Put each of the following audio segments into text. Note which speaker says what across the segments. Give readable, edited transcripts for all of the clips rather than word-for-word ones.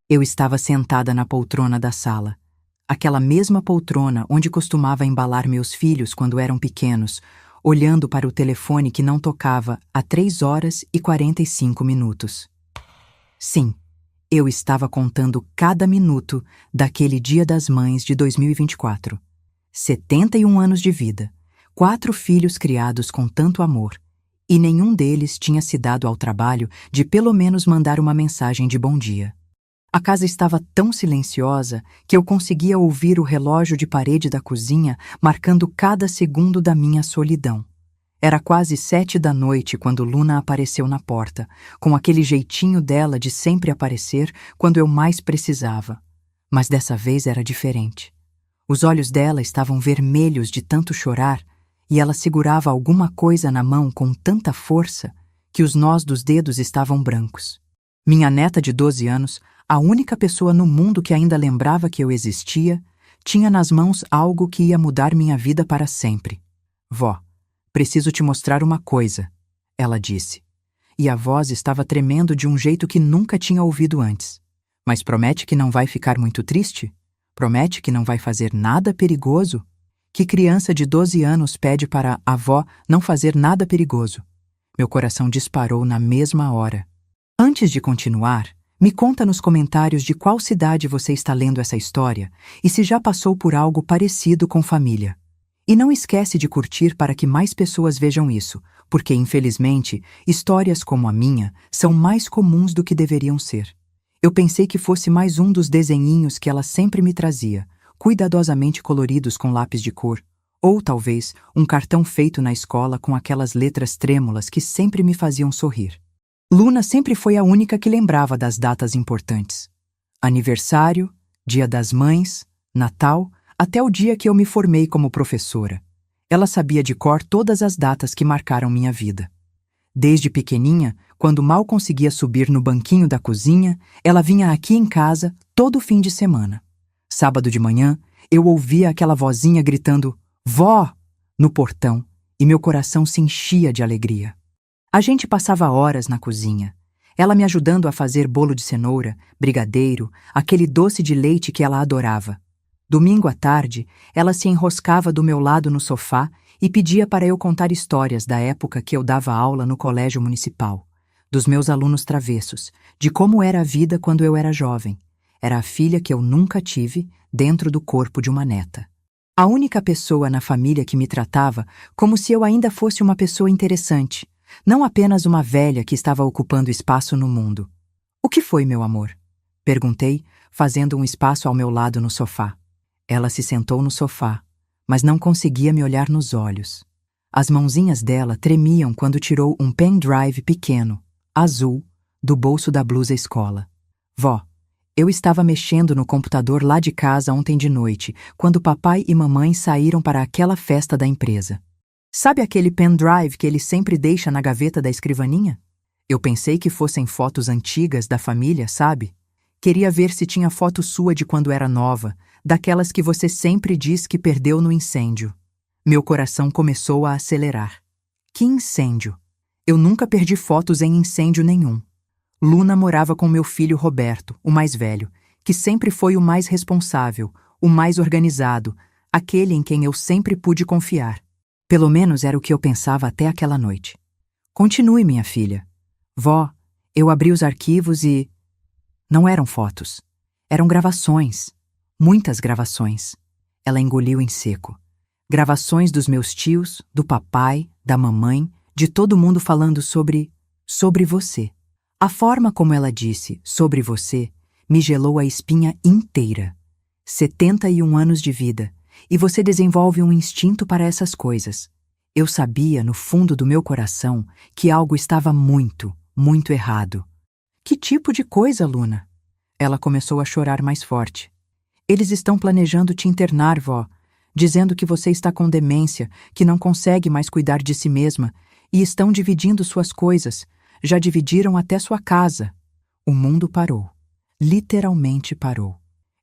Speaker 1: Eu estava sentada na poltrona da sala. Aquela mesma poltrona onde costumava embalar meus filhos quando eram pequenos, olhando para o telefone que não tocava há 3 horas e 45 minutos. Sim, eu estava contando cada minuto daquele Dia das Mães de 2024. 71 anos de vida, 4 filhos criados com tanto amor, e nenhum deles tinha se dado ao trabalho de pelo menos mandar uma mensagem de bom dia. A casa estava tão silenciosa que eu conseguia ouvir o relógio de parede da cozinha marcando cada segundo da minha solidão. Era quase 7 da noite quando Luna apareceu na porta, com aquele jeitinho dela de sempre aparecer quando eu mais precisava. Mas dessa vez era diferente. Os olhos dela estavam vermelhos de tanto chorar e ela segurava alguma coisa na mão com tanta força que os nós dos dedos estavam brancos. Minha neta de 12 anos, a única pessoa no mundo que ainda lembrava que eu existia, tinha nas mãos algo que ia mudar minha vida para sempre. Vó, preciso te mostrar uma coisa, ela disse. E a voz estava tremendo de um jeito que nunca tinha ouvido antes. Mas promete que não vai ficar muito triste? Promete que não vai fazer nada perigoso? Que criança de 12 anos pede para a avó não fazer nada perigoso? Meu coração disparou na mesma hora. Antes de continuar, me conta nos comentários de qual cidade você está lendo essa história e se já passou por algo parecido com família. E não esquece de curtir para que mais pessoas vejam isso, porque, infelizmente, histórias como a minha são mais comuns do que deveriam ser. Eu pensei que fosse mais um dos desenhinhos que ela sempre me trazia, cuidadosamente coloridos com lápis de cor, ou talvez um cartão feito na escola com aquelas letras trêmulas que sempre me faziam sorrir. Luna sempre foi a única que lembrava das datas importantes. Aniversário, Dia das Mães, Natal, até o dia que eu me formei como professora. Ela sabia de cor todas as datas que marcaram minha vida. Desde pequeninha, quando mal conseguia subir no banquinho da cozinha, ela vinha aqui em casa todo fim de semana. Sábado de manhã, eu ouvia aquela vozinha gritando "Vó!" no portão e meu coração se enchia de alegria. A gente passava horas na cozinha, ela me ajudando a fazer bolo de cenoura, brigadeiro, aquele doce de leite que ela adorava. Domingo à tarde, ela se enroscava do meu lado no sofá e pedia para eu contar histórias da época que eu dava aula no colégio municipal, dos meus alunos travessos, de como era a vida quando eu era jovem. Era a filha que eu nunca tive dentro do corpo de uma neta. A única pessoa na família que me tratava como se eu ainda fosse uma pessoa interessante, não apenas uma velha que estava ocupando espaço no mundo. "O que foi, meu amor?" perguntei, fazendo um espaço ao meu lado no sofá. Ela se sentou no sofá, mas não conseguia me olhar nos olhos. As mãozinhas dela tremiam quando tirou um pendrive pequeno, azul, do bolso da blusa escola. "Vó, eu estava mexendo no computador lá de casa ontem de noite, quando papai e mamãe saíram para aquela festa da empresa. Sabe aquele pendrive que ele sempre deixa na gaveta da escrivaninha? Eu pensei que fossem fotos antigas da família, sabe? Queria ver se tinha foto sua de quando era nova, daquelas que você sempre diz que perdeu no incêndio." Meu coração começou a acelerar. Que incêndio? Eu nunca perdi fotos em incêndio nenhum. Luna morava com meu filho Roberto, o mais velho, que sempre foi o mais responsável, o mais organizado, aquele em quem eu sempre pude confiar. Pelo menos era o que eu pensava até aquela noite. "Continue, minha filha." "Vó, eu abri os arquivos e..." Não eram fotos. Eram gravações. Muitas gravações. Ela engoliu em seco. Gravações dos meus tios, do papai, da mamãe, de todo mundo falando sobre você. A forma como ela disse "sobre você" me gelou a espinha inteira. 71 anos de vida. E você desenvolve um instinto para essas coisas. Eu sabia, no fundo do meu coração, que algo estava muito, muito errado. "Que tipo de coisa, Luna?" Ela começou a chorar mais forte. "Eles estão planejando te internar, vó, dizendo que você está com demência, que não consegue mais cuidar de si mesma, e estão dividindo suas coisas. Já dividiram até sua casa." O mundo parou. Literalmente parou.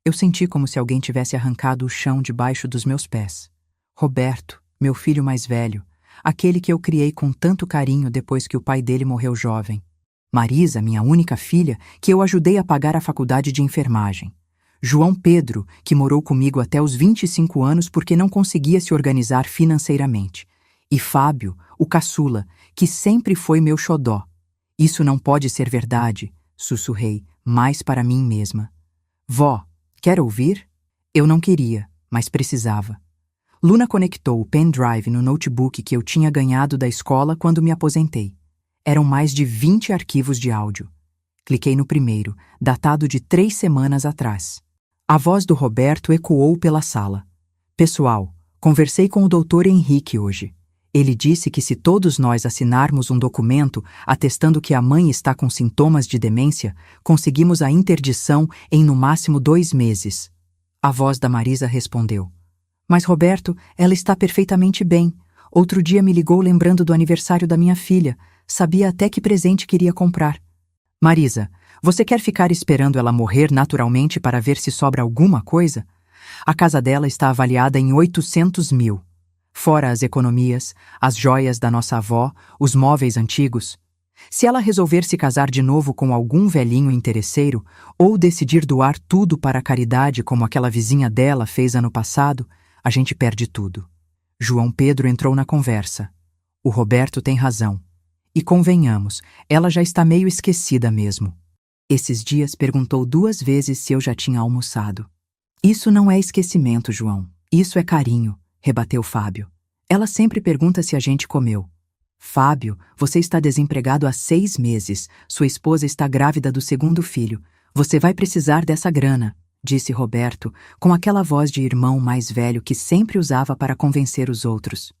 Speaker 1: Eu senti como se alguém tivesse arrancado o chão debaixo dos meus pés. Roberto, meu filho mais velho, aquele que eu criei com tanto carinho depois que o pai dele morreu jovem. Marisa, minha única filha, que eu ajudei a pagar a faculdade de enfermagem. João Pedro, que morou comigo até os 25 anos porque não conseguia se organizar financeiramente. E Fábio, o caçula, que sempre foi meu xodó. Isso não pode ser verdade, sussurrei, mais para mim mesma. Vó, quer ouvir? Eu não queria, mas precisava. Luna conectou o pendrive no notebook que eu tinha ganhado da escola quando me aposentei. Eram mais de 20 arquivos de áudio. Cliquei no primeiro, datado de 3 semanas atrás. A voz do Roberto ecoou pela sala. Pessoal, conversei com o Dr. Henrique hoje. Ele disse que se todos nós assinarmos um documento atestando que a mãe está com sintomas de demência, conseguimos a interdição em no máximo 2 meses. A voz da Marisa respondeu. Mas Roberto, ela está perfeitamente bem. Outro dia me ligou lembrando do aniversário da minha filha. Sabia até que presente queria comprar. Marisa, você quer ficar esperando ela morrer naturalmente para ver se sobra alguma coisa? A casa dela está avaliada em 800 mil. Fora as economias, as joias da nossa avó, os móveis antigos. Se ela resolver se casar de novo com algum velhinho interesseiro, ou decidir doar tudo para a caridade como aquela vizinha dela fez ano passado, a gente perde tudo. João Pedro entrou na conversa. O Roberto tem razão. E convenhamos, ela já está meio esquecida mesmo. Esses dias perguntou 2 vezes se eu já tinha almoçado. Isso não é esquecimento, João. Isso é carinho, rebateu Fábio. Ela sempre pergunta se a gente comeu. Fábio, você está desempregado há 6 meses. Sua esposa está grávida do 2º filho. Você vai precisar dessa grana, disse Roberto, com aquela voz de irmão mais velho que sempre usava para convencer os outros.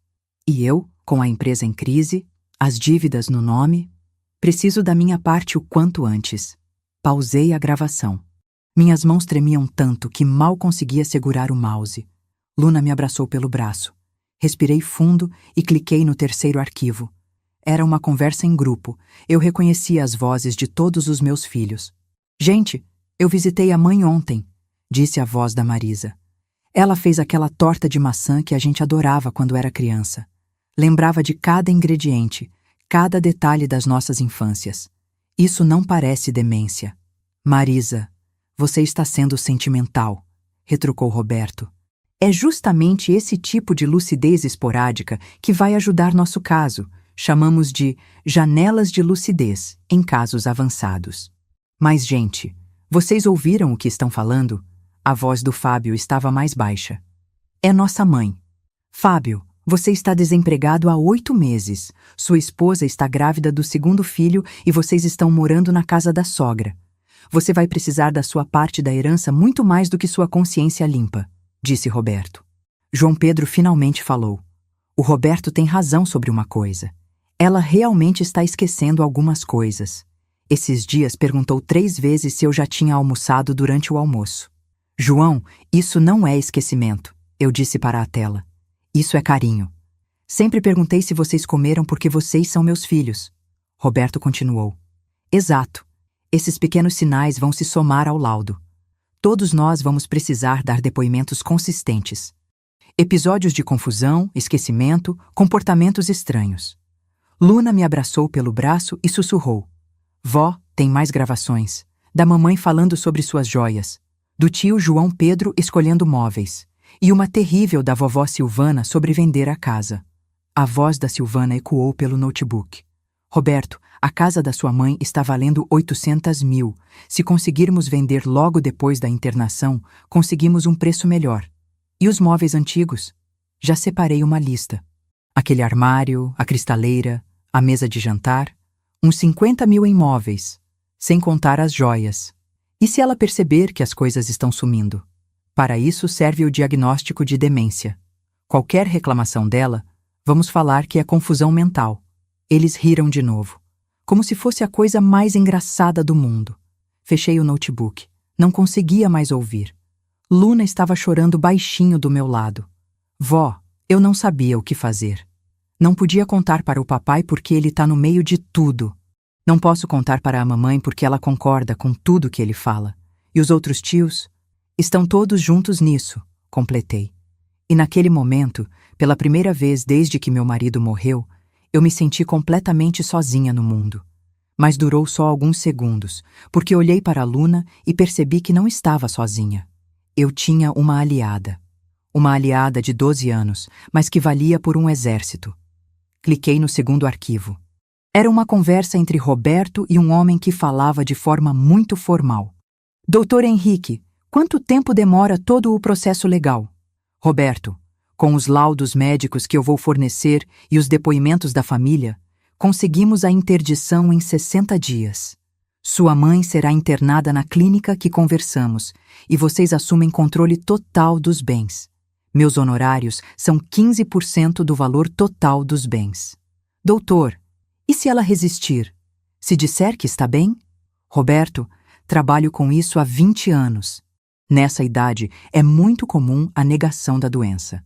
Speaker 1: E eu, com a empresa em crise, as dívidas no nome, preciso da minha parte o quanto antes. Pausei a gravação. Minhas mãos tremiam tanto que mal conseguia segurar o mouse. Luna me abraçou pelo braço. Respirei fundo e cliquei no 3º arquivo. Era uma conversa em grupo. Eu reconhecia as vozes de todos os meus filhos. Gente, eu visitei a mãe ontem, disse a voz da Marisa. Ela fez aquela torta de maçã que a gente adorava quando era criança. Lembrava de cada ingrediente, cada detalhe das nossas infâncias. Isso não parece demência. Marisa, você está sendo sentimental, retrucou Roberto. É justamente esse tipo de lucidez esporádica que vai ajudar nosso caso. Chamamos de janelas de lucidez em casos avançados. Mas, gente, vocês ouviram o que estão falando? A voz do Fábio estava mais baixa. É nossa mãe. Fábio, você está desempregado há 8 meses. Sua esposa está grávida do 2º filho e vocês estão morando na casa da sogra. Você vai precisar da sua parte da herança muito mais do que sua consciência limpa, disse Roberto. João Pedro finalmente falou. O Roberto tem razão sobre uma coisa. Ela realmente está esquecendo algumas coisas. Esses dias perguntou 3 vezes se eu já tinha almoçado durante o almoço. João, isso não é esquecimento, eu disse para a tela. Isso é carinho. Sempre perguntei se vocês comeram porque vocês são meus filhos. Roberto continuou. Exato. Esses pequenos sinais vão se somar ao laudo. Todos nós vamos precisar dar depoimentos consistentes. Episódios de confusão, esquecimento, comportamentos estranhos. Luna me abraçou pelo braço e sussurrou. Vó, tem mais gravações. Da mamãe falando sobre suas joias. Do tio João Pedro escolhendo móveis. E uma terrível da vovó Silvana sobre vender a casa. A voz da Silvana ecoou pelo notebook. Roberto, a casa da sua mãe está valendo 800 mil. Se conseguirmos vender logo depois da internação, conseguimos um preço melhor. E os móveis antigos? Já separei uma lista. Aquele armário, a cristaleira, a mesa de jantar, uns 50 mil em móveis, sem contar as joias. E se ela perceber que as coisas estão sumindo? Para isso serve o diagnóstico de demência. Qualquer reclamação dela, vamos falar que é confusão mental. Eles riram de novo, como se fosse a coisa mais engraçada do mundo. Fechei o notebook. Não conseguia mais ouvir. Luna estava chorando baixinho do meu lado. Vó, eu não sabia o que fazer. Não podia contar para o papai porque ele está no meio de tudo. Não posso contar para a mamãe porque ela concorda com tudo que ele fala. E os outros tios? Estão todos juntos nisso, completei. E naquele momento, pela primeira vez desde que meu marido morreu, eu me senti completamente sozinha no mundo. Mas durou só alguns segundos, porque olhei para a Luna e percebi que não estava sozinha. Eu tinha uma aliada. Uma aliada de 12 anos, mas que valia por um exército. Cliquei no segundo arquivo. Era uma conversa entre Roberto e um homem que falava de forma muito formal. Doutor Henrique, quanto tempo demora todo o processo legal? Roberto, com os laudos médicos que eu vou fornecer e os depoimentos da família, conseguimos a interdição em 60 dias. Sua mãe será internada na clínica que conversamos e vocês assumem controle total dos bens. Meus honorários são 15% do valor total dos bens. Doutor, e se ela resistir? Se disser que está bem? Roberto, trabalho com isso há 20 anos. Nessa idade, é muito comum a negação da doença.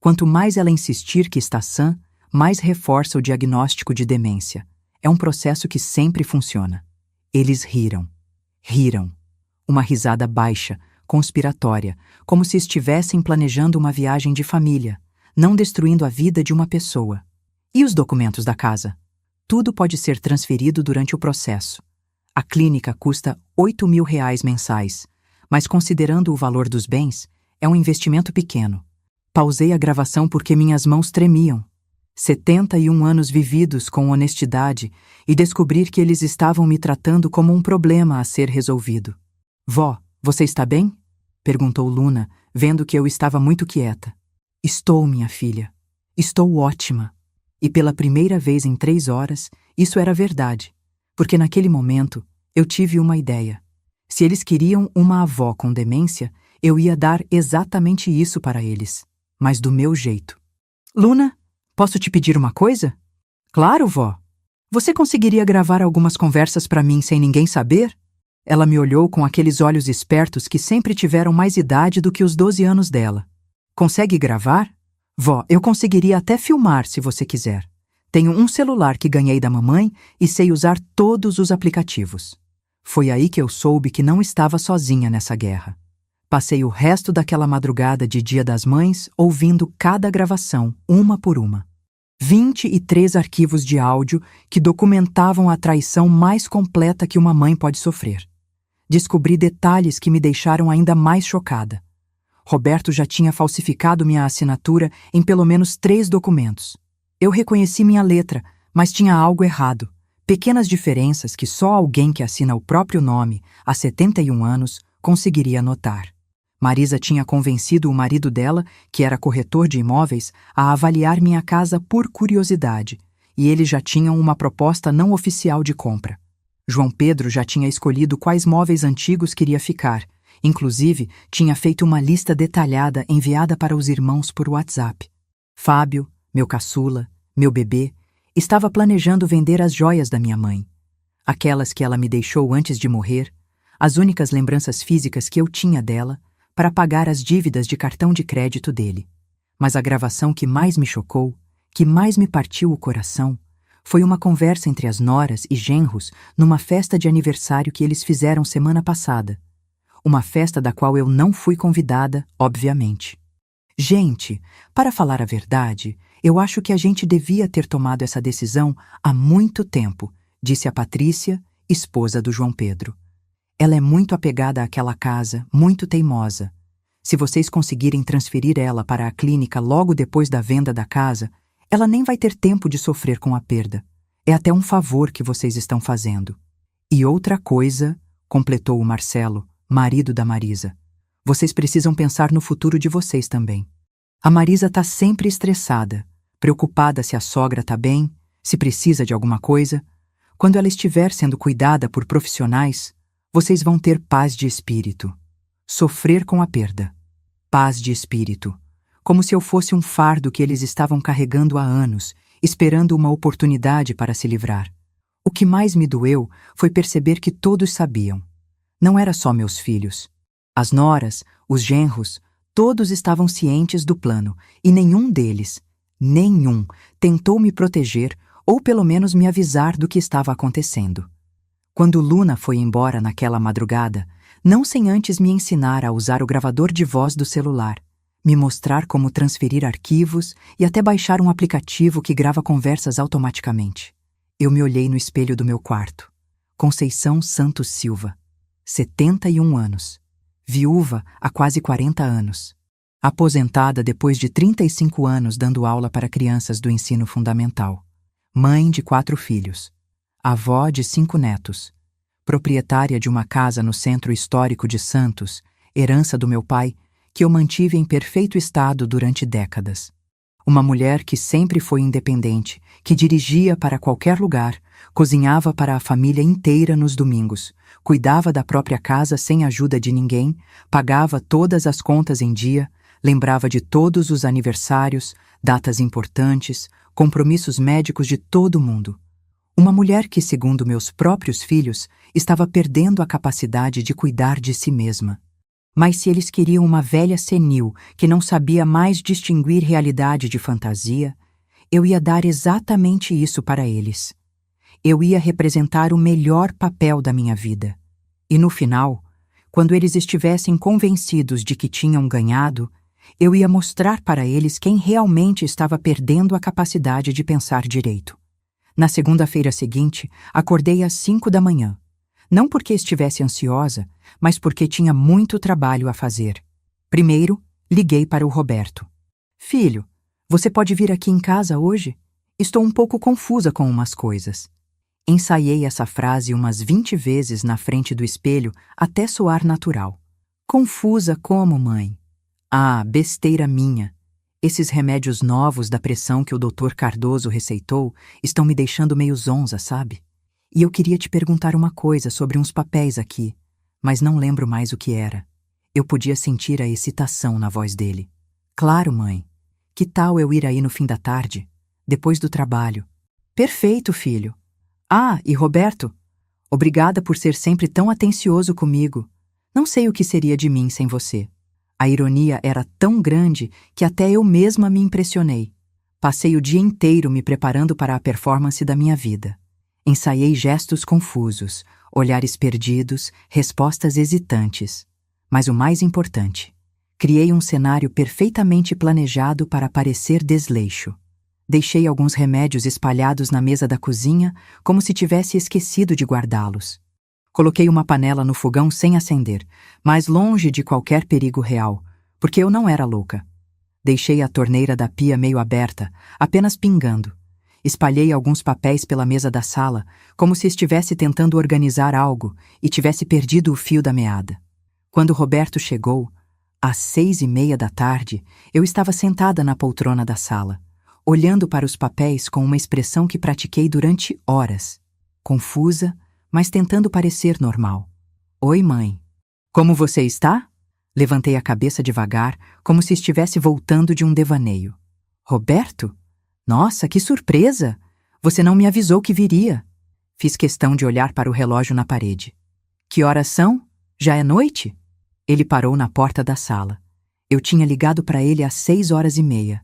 Speaker 1: Quanto mais ela insistir que está sã, mais reforça o diagnóstico de demência. É um processo que sempre funciona. Eles riram. Riram. Uma risada baixa, conspiratória, como se estivessem planejando uma viagem de família, não destruindo a vida de uma pessoa. E os documentos da casa? Tudo pode ser transferido durante o processo. A clínica custa R$ 8.000 mensais, mas considerando o valor dos bens, é um investimento pequeno. Pausei a gravação porque minhas mãos tremiam. 71 anos vividos com honestidade e descobrir que eles estavam me tratando como um problema a ser resolvido. Vó, você está bem? Perguntou Luna, vendo que eu estava muito quieta. Estou, minha filha. Estou ótima. E pela primeira vez em 3 horas, isso era verdade, porque naquele momento eu tive uma ideia. Se eles queriam uma avó com demência, eu ia dar exatamente isso para eles, mas do meu jeito. Luna, posso te pedir uma coisa? Claro, vó. Você conseguiria gravar algumas conversas para mim sem ninguém saber? Ela me olhou com aqueles olhos espertos que sempre tiveram mais idade do que os 12 anos dela. Consegue gravar? Vó, eu conseguiria até filmar se você quiser. Tenho um celular que ganhei da mamãe e sei usar todos os aplicativos. Foi aí que eu soube que não estava sozinha nessa guerra. Passei o resto daquela madrugada de Dia das Mães ouvindo cada gravação, uma por uma. 23 arquivos de áudio que documentavam a traição mais completa que uma mãe pode sofrer. Descobri detalhes que me deixaram ainda mais chocada. Roberto já tinha falsificado minha assinatura em pelo menos 3 documentos. Eu reconheci minha letra, mas tinha algo errado. Pequenas diferenças que só alguém que assina o próprio nome há 71 anos conseguiria notar. Marisa tinha convencido o marido dela, que era corretor de imóveis, a avaliar minha casa por curiosidade, e eles já tinham uma proposta não oficial de compra. João Pedro já tinha escolhido quais móveis antigos queria ficar, inclusive tinha feito uma lista detalhada enviada para os irmãos por WhatsApp. Fábio, meu caçula, meu bebê, estava planejando vender as joias da minha mãe. Aquelas que ela me deixou antes de morrer, as únicas lembranças físicas que eu tinha dela, para pagar as dívidas de cartão de crédito dele. Mas a gravação que mais me chocou, que mais me partiu o coração, foi uma conversa entre as noras e genros numa festa de aniversário que eles fizeram semana passada. Uma festa da qual eu não fui convidada, obviamente. Gente, para falar a verdade, eu acho que a gente devia ter tomado essa decisão há muito tempo, disse a Patrícia, esposa do João Pedro. Ela é muito apegada àquela casa, muito teimosa. Se vocês conseguirem transferir ela para a clínica logo depois da venda da casa, ela nem vai ter tempo de sofrer com a perda. É até um favor que vocês estão fazendo. E outra coisa, completou o Marcelo, marido da Marisa. Vocês precisam pensar no futuro de vocês também. A Marisa está sempre estressada, preocupada se a sogra está bem, se precisa de alguma coisa. Quando ela estiver sendo cuidada por profissionais, vocês vão ter paz de espírito. Sofrer com a perda. Paz de espírito. Como se eu fosse um fardo que eles estavam carregando há anos, esperando uma oportunidade para se livrar. O que mais me doeu foi perceber que todos sabiam. Não era só meus filhos. As noras, os genros, todos estavam cientes do plano e nenhum deles, tentou me proteger ou pelo menos me avisar do que estava acontecendo. Quando Luna foi embora naquela madrugada, não sem antes me ensinar a usar o gravador de voz do celular, me mostrar como transferir arquivos e até baixar um aplicativo que grava conversas automaticamente. Eu me olhei no espelho do meu quarto. Conceição Santos Silva, 71 anos. Viúva há quase 40 anos. Aposentada depois de 35 anos dando aula para crianças do ensino fundamental. Mãe de 4 filhos. Avó de 5 netos. Proprietária de uma casa no centro histórico de Santos, herança do meu pai, que eu mantive em perfeito estado durante décadas. Uma mulher que sempre foi independente, que dirigia para qualquer lugar, cozinhava para a família inteira nos domingos, cuidava da própria casa sem ajuda de ninguém, pagava todas as contas em dia, lembrava de todos os aniversários, datas importantes, compromissos médicos de todo mundo. Uma mulher que, segundo meus próprios filhos, estava perdendo a capacidade de cuidar de si mesma. Mas se eles queriam uma velha senil que não sabia mais distinguir realidade de fantasia, eu ia dar exatamente isso para eles. Eu ia representar o melhor papel da minha vida. E no final, quando eles estivessem convencidos de que tinham ganhado, eu ia mostrar para eles quem realmente estava perdendo a capacidade de pensar direito. Na segunda-feira seguinte, acordei às 5 da manhã. Não porque estivesse ansiosa, mas porque tinha muito trabalho a fazer. Primeiro, liguei para o Roberto. Filho, você pode vir aqui em casa hoje? Estou um pouco confusa com umas coisas. Ensaiei essa frase umas 20 vezes na frente do espelho até soar natural. Confusa como, mãe? Ah, besteira minha. Esses remédios novos da pressão que o Dr. Cardoso receitou estão me deixando meio zonza, sabe? E eu queria te perguntar uma coisa sobre uns papéis aqui, mas não lembro mais o que era. Eu podia sentir a excitação na voz dele. Claro, mãe. Que tal eu ir aí no fim da tarde, depois do trabalho? Perfeito, filho. Ah, e Roberto, obrigada por ser sempre tão atencioso comigo. Não sei o que seria de mim sem você. A ironia era tão grande que até eu mesma me impressionei. Passei o dia inteiro me preparando para a performance da minha vida. Ensaiei gestos confusos, olhares perdidos, respostas hesitantes. Mas o mais importante, criei um cenário perfeitamente planejado para parecer desleixo. Deixei alguns remédios espalhados na mesa da cozinha, como se tivesse esquecido de guardá-los. Coloquei uma panela no fogão sem acender, mas longe de qualquer perigo real, porque eu não era louca. Deixei a torneira da pia meio aberta, apenas pingando. Espalhei alguns papéis pela mesa da sala, como se estivesse tentando organizar algo e tivesse perdido o fio da meada. Quando Roberto chegou, às 6:30 da tarde, eu estava sentada na poltrona da sala, olhando para os papéis com uma expressão que pratiquei durante horas, confusa, mas tentando parecer normal. Oi, mãe. Como você está? Levantei a cabeça devagar, como se estivesse voltando de um devaneio. Roberto? Nossa, que surpresa! Você não me avisou que viria. Fiz questão de olhar para o relógio na parede. Que horas são? Já é noite? Ele parou na porta da sala. Eu tinha ligado para ele às 6:30.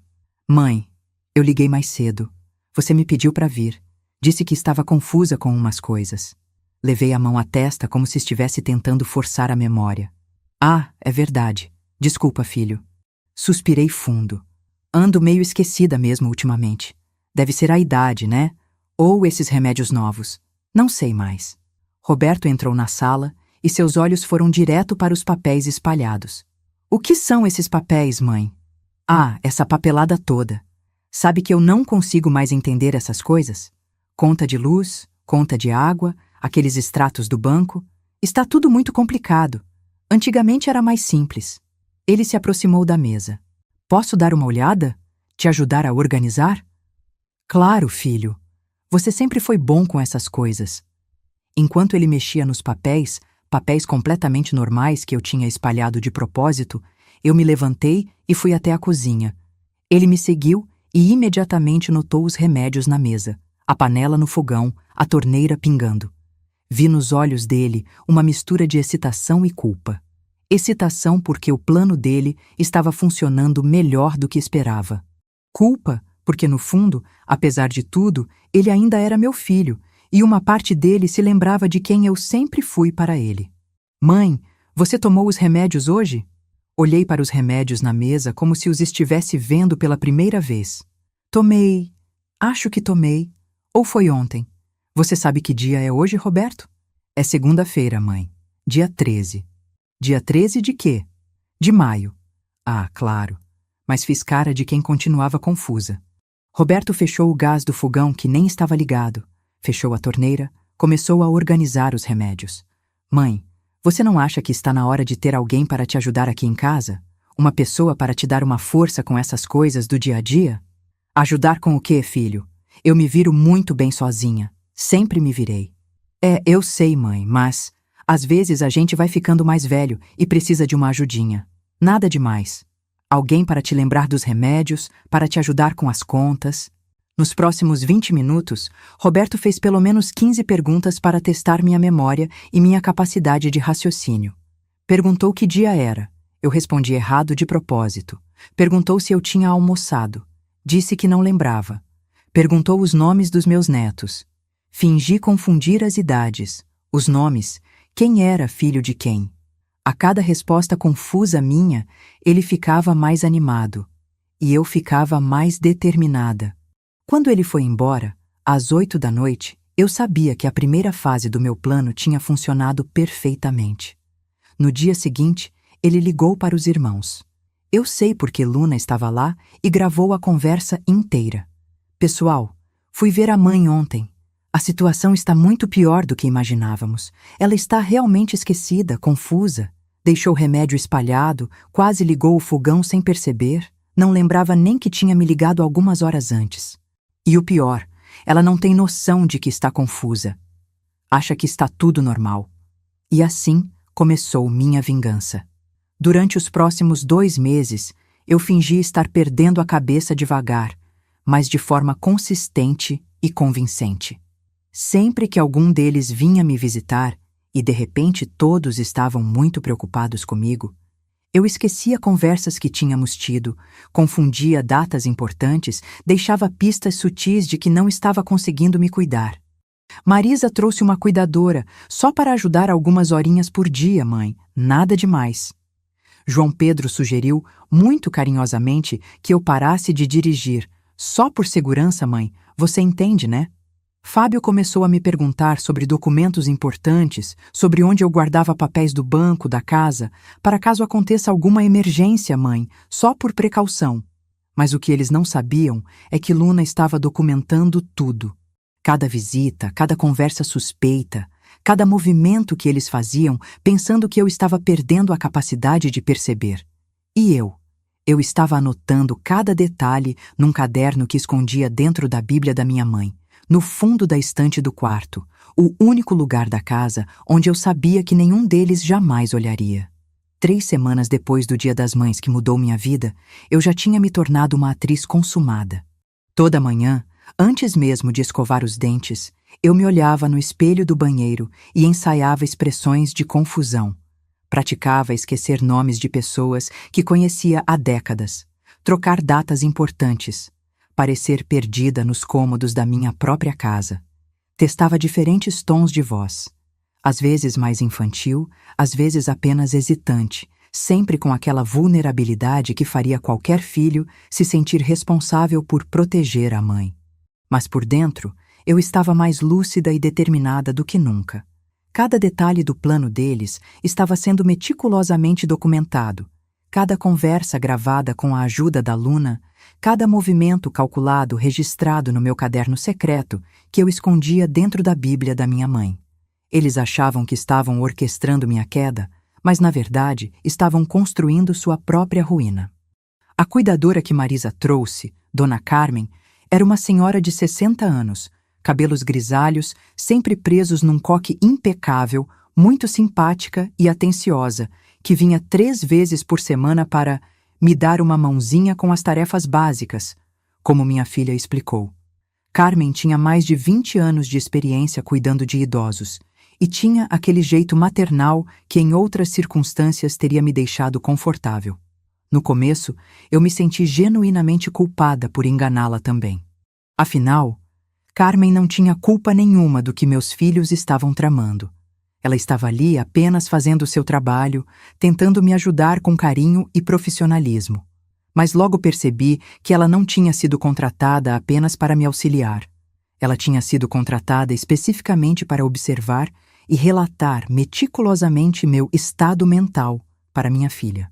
Speaker 1: Mãe, eu liguei mais cedo. Você me pediu para vir. Disse que estava confusa com umas coisas. Levei a mão à testa como se estivesse tentando forçar a memória. Ah, é verdade. Desculpa, filho. Suspirei fundo. Ando meio esquecida mesmo ultimamente. Deve ser a idade, né? Ou esses remédios novos. Não sei mais. Roberto entrou na sala e seus olhos foram direto para os papéis espalhados. O que são esses papéis, mãe? Ah, essa papelada toda. Sabe que eu não consigo mais entender essas coisas? Conta de luz, conta de água, aqueles extratos do banco. Está tudo muito complicado. Antigamente era mais simples. Ele se aproximou da mesa. Posso dar uma olhada? Te ajudar a organizar? Claro, filho. Você sempre foi bom com essas coisas. Enquanto ele mexia nos papéis completamente normais que eu tinha espalhado de propósito, eu me levantei e fui até a cozinha. Ele me seguiu e imediatamente notou os remédios na mesa, a panela no fogão, a torneira pingando. Vi nos olhos dele uma mistura de excitação e culpa. Excitação porque o plano dele estava funcionando melhor do que esperava. Culpa porque, no fundo, apesar de tudo, ele ainda era meu filho, e uma parte dele se lembrava de quem eu sempre fui para ele. Mãe, você tomou os remédios hoje? Olhei para os remédios na mesa como se os estivesse vendo pela primeira vez. Tomei. Acho que tomei. Ou foi ontem? Você sabe que dia é hoje, Roberto? É segunda-feira, mãe. Dia 13. Dia 13 de quê? De maio. Ah, claro. Mas fiz cara de quem continuava confusa. Roberto fechou o gás do fogão que nem estava ligado, fechou a torneira, começou a organizar os remédios. Mãe, você não acha que está na hora de ter alguém para te ajudar aqui em casa? Uma pessoa para te dar uma força com essas coisas do dia a dia? Ajudar com o quê, filho? Eu me viro muito bem sozinha. Sempre me virei. Eu sei, mãe, mas às vezes a gente vai ficando mais velho e precisa de uma ajudinha. Nada demais. Alguém para te lembrar dos remédios, para te ajudar com as contas. Nos próximos 20 minutos, Roberto fez pelo menos 15 perguntas para testar minha memória e minha capacidade de raciocínio. Perguntou que dia era. Eu respondi errado de propósito. Perguntou se eu tinha almoçado. Disse que não lembrava. Perguntou os nomes dos meus netos. Fingi confundir as idades, os nomes, quem era filho de quem. A cada resposta confusa minha, ele ficava mais animado. E eu ficava mais determinada. Quando ele foi embora, às 8 da noite, eu sabia que a primeira fase do meu plano tinha funcionado perfeitamente. No dia seguinte, ele ligou para os irmãos. Eu sei porque Luna estava lá e gravou a conversa inteira. Pessoal, fui ver a mãe ontem. A situação está muito pior do que imaginávamos. Ela está realmente esquecida, confusa. Deixou o remédio espalhado, quase ligou o fogão sem perceber. Não lembrava nem que tinha me ligado algumas horas antes. E o pior, ela não tem noção de que está confusa. Acha que está tudo normal. E assim começou minha vingança. Durante os próximos 2 meses, eu fingi estar perdendo a cabeça devagar, mas de forma consistente e convincente. Sempre que algum deles vinha me visitar, e de repente todos estavam muito preocupados comigo, eu esquecia conversas que tínhamos tido, confundia datas importantes, deixava pistas sutis de que não estava conseguindo me cuidar. Marisa trouxe uma cuidadora, só para ajudar algumas horinhas por dia, mãe, nada demais. João Pedro sugeriu, muito carinhosamente, que eu parasse de dirigir. Só por segurança, mãe, você entende, né? Fábio começou a me perguntar sobre documentos importantes, sobre onde eu guardava papéis do banco, da casa, para caso aconteça alguma emergência, mãe, só por precaução. Mas o que eles não sabiam é que Luna estava documentando tudo. Cada visita, cada conversa suspeita, cada movimento que eles faziam, pensando que eu estava perdendo a capacidade de perceber. E eu estava anotando cada detalhe num caderno que escondia dentro da Bíblia da minha mãe, no fundo da estante do quarto, o único lugar da casa onde eu sabia que nenhum deles jamais olharia. 3 semanas depois do Dia das Mães que mudou minha vida, eu já tinha me tornado uma atriz consumada. Toda manhã, antes mesmo de escovar os dentes, eu me olhava no espelho do banheiro e ensaiava expressões de confusão. Praticava esquecer nomes de pessoas que conhecia há décadas, trocar datas importantes, parecer perdida nos cômodos da minha própria casa. Testava diferentes tons de voz, às vezes mais infantil, às vezes apenas hesitante, sempre com aquela vulnerabilidade que faria qualquer filho se sentir responsável por proteger a mãe. Mas por dentro, eu estava mais lúcida e determinada do que nunca. Cada detalhe do plano deles estava sendo meticulosamente documentado. Cada conversa gravada com a ajuda da Luna, cada movimento calculado registrado no meu caderno secreto que eu escondia dentro da Bíblia da minha mãe. Eles achavam que estavam orquestrando minha queda, mas na verdade estavam construindo sua própria ruína. A cuidadora que Marisa trouxe, Dona Carmen, era uma senhora de 60 anos, cabelos grisalhos, sempre presos num coque impecável, muito simpática e atenciosa, que vinha 3 vezes por semana para me dar uma mãozinha com as tarefas básicas, como minha filha explicou. Carmen tinha mais de 20 anos de experiência cuidando de idosos e tinha aquele jeito maternal que em outras circunstâncias teria me deixado confortável. No começo, eu me senti genuinamente culpada por enganá-la também. Afinal, Carmen não tinha culpa nenhuma do que meus filhos estavam tramando. Ela estava ali apenas fazendo o seu trabalho, tentando me ajudar com carinho e profissionalismo. Mas logo percebi que ela não tinha sido contratada apenas para me auxiliar. Ela tinha sido contratada especificamente para observar e relatar meticulosamente meu estado mental para minha filha.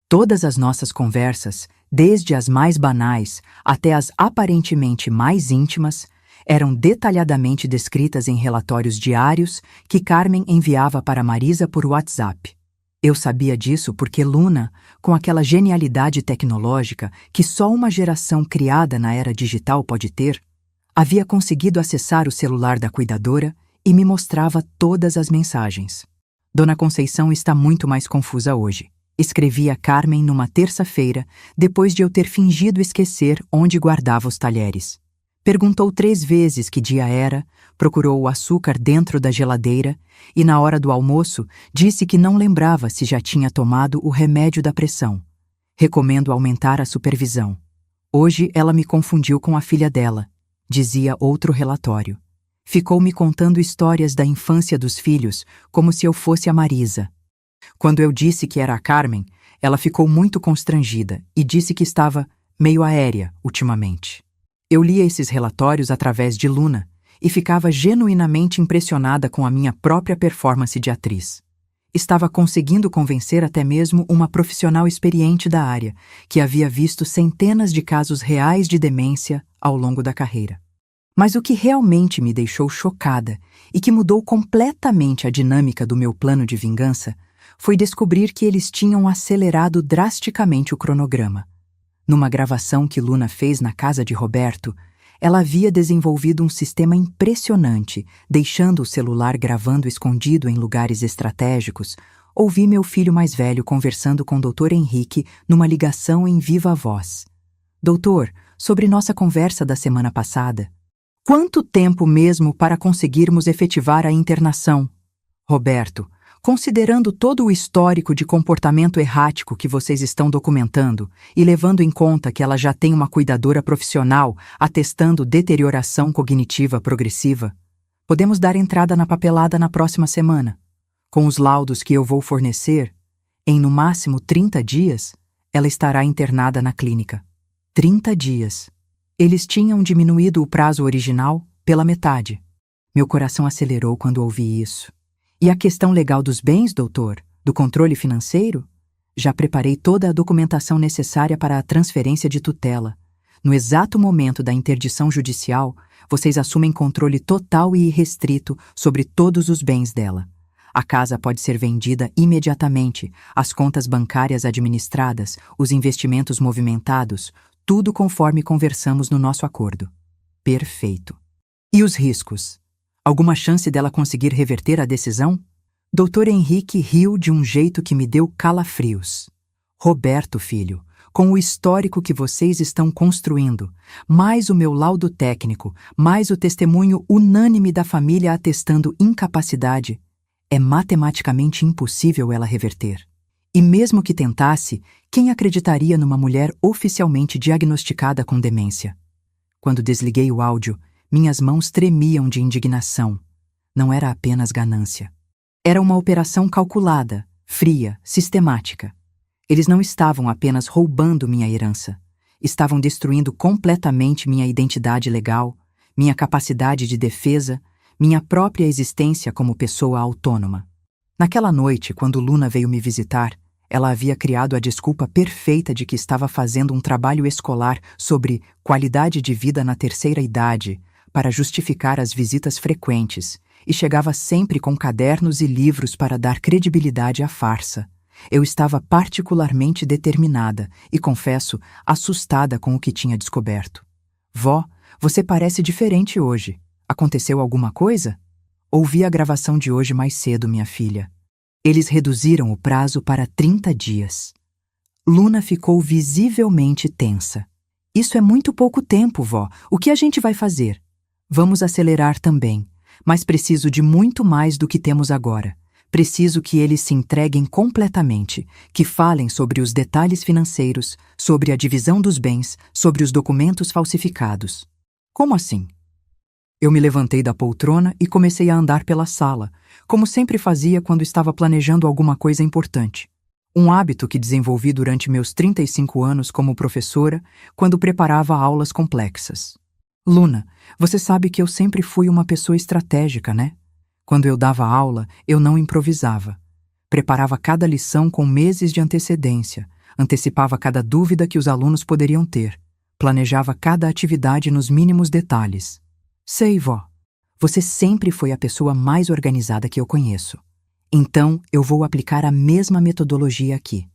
Speaker 1: Todas as nossas conversas, desde as mais banais até as aparentemente mais íntimas, eram detalhadamente descritas em relatórios diários que Carmen enviava para Marisa por WhatsApp. Eu sabia disso porque Luna, com aquela genialidade tecnológica que só uma geração criada na era digital pode ter, havia conseguido acessar o celular da cuidadora e me mostrava todas as mensagens. Dona Conceição está muito mais confusa hoje. Escrevi a Carmen numa terça-feira, depois de eu ter fingido esquecer onde guardava os talheres. Perguntou 3 vezes que dia era, procurou o açúcar dentro da geladeira e, na hora do almoço, disse que não lembrava se já tinha tomado o remédio da pressão. Recomendo aumentar a supervisão. Hoje ela me confundiu com a filha dela, dizia outro relatório. Ficou me contando histórias da infância dos filhos, como se eu fosse a Marisa. Quando eu disse que era a Carmen, ela ficou muito constrangida e disse que estava meio aérea ultimamente. Eu lia esses relatórios através de Luna e ficava genuinamente impressionada com a minha própria performance de atriz. Estava conseguindo convencer até mesmo uma profissional experiente da área, que havia visto centenas de casos reais de demência ao longo da carreira. Mas o que realmente me deixou chocada e que mudou completamente a dinâmica do meu plano de vingança foi descobrir que eles tinham acelerado drasticamente o cronograma. Numa gravação que Luna fez na casa de Roberto, ela havia desenvolvido um sistema impressionante, deixando o celular gravando escondido em lugares estratégicos. Ouvi meu filho mais velho conversando com o Dr. Henrique numa ligação em viva voz. Doutor, sobre nossa conversa da semana passada. Quanto tempo mesmo para conseguirmos efetivar a internação? Roberto, considerando todo o histórico de comportamento errático que vocês estão documentando e levando em conta que ela já tem uma cuidadora profissional atestando deterioração cognitiva progressiva, podemos dar entrada na papelada na próxima semana. Com os laudos que eu vou fornecer, em no máximo 30 dias, ela estará internada na clínica. 30 dias. Eles tinham diminuído o prazo original pela metade. Meu coração acelerou quando ouvi isso. E a questão legal dos bens, doutor? Do controle financeiro? Já preparei toda a documentação necessária para a transferência de tutela. No exato momento da interdição judicial, vocês assumem controle total e irrestrito sobre todos os bens dela. A casa pode ser vendida imediatamente, as contas bancárias administradas, os investimentos movimentados, tudo conforme conversamos no nosso acordo. Perfeito. E os riscos? Alguma chance dela conseguir reverter a decisão? Dr. Henrique riu de um jeito que me deu calafrios. Roberto, filho, com o histórico que vocês estão construindo, mais o meu laudo técnico, mais o testemunho unânime da família atestando incapacidade, é matematicamente impossível ela reverter. E mesmo que tentasse, quem acreditaria numa mulher oficialmente diagnosticada com demência? Quando desliguei o áudio, minhas mãos tremiam de indignação. Não era apenas ganância. Era uma operação calculada, fria, sistemática. Eles não estavam apenas roubando minha herança. Estavam destruindo completamente minha identidade legal, minha capacidade de defesa, minha própria existência como pessoa autônoma. Naquela noite, quando Luna veio me visitar, ela havia criado a desculpa perfeita de que estava fazendo um trabalho escolar sobre qualidade de vida na terceira idade, para justificar as visitas frequentes, e chegava sempre com cadernos e livros para dar credibilidade à farsa. Eu estava particularmente determinada e, confesso, assustada com o que tinha descoberto. Vó, você parece diferente hoje. Aconteceu alguma coisa? Ouvi a gravação de hoje mais cedo, minha filha. Eles reduziram o prazo para 30 dias. Luna ficou visivelmente tensa. Isso é muito pouco tempo, vó. O que a gente vai fazer? Vamos acelerar também, mas preciso de muito mais do que temos agora. Preciso que eles se entreguem completamente, que falem sobre os detalhes financeiros, sobre a divisão dos bens, sobre os documentos falsificados. Como assim? Eu me levantei da poltrona e comecei a andar pela sala, como sempre fazia quando estava planejando alguma coisa importante. Um hábito que desenvolvi durante meus 35 anos como professora, quando preparava aulas complexas. Luna, você sabe que eu sempre fui uma pessoa estratégica, né? Quando eu dava aula, eu não improvisava. Preparava cada lição com meses de antecedência, antecipava cada dúvida que os alunos poderiam ter, planejava cada atividade nos mínimos detalhes. Sei, vó, você sempre foi a pessoa mais organizada que eu conheço. Então, eu vou aplicar a mesma metodologia aqui.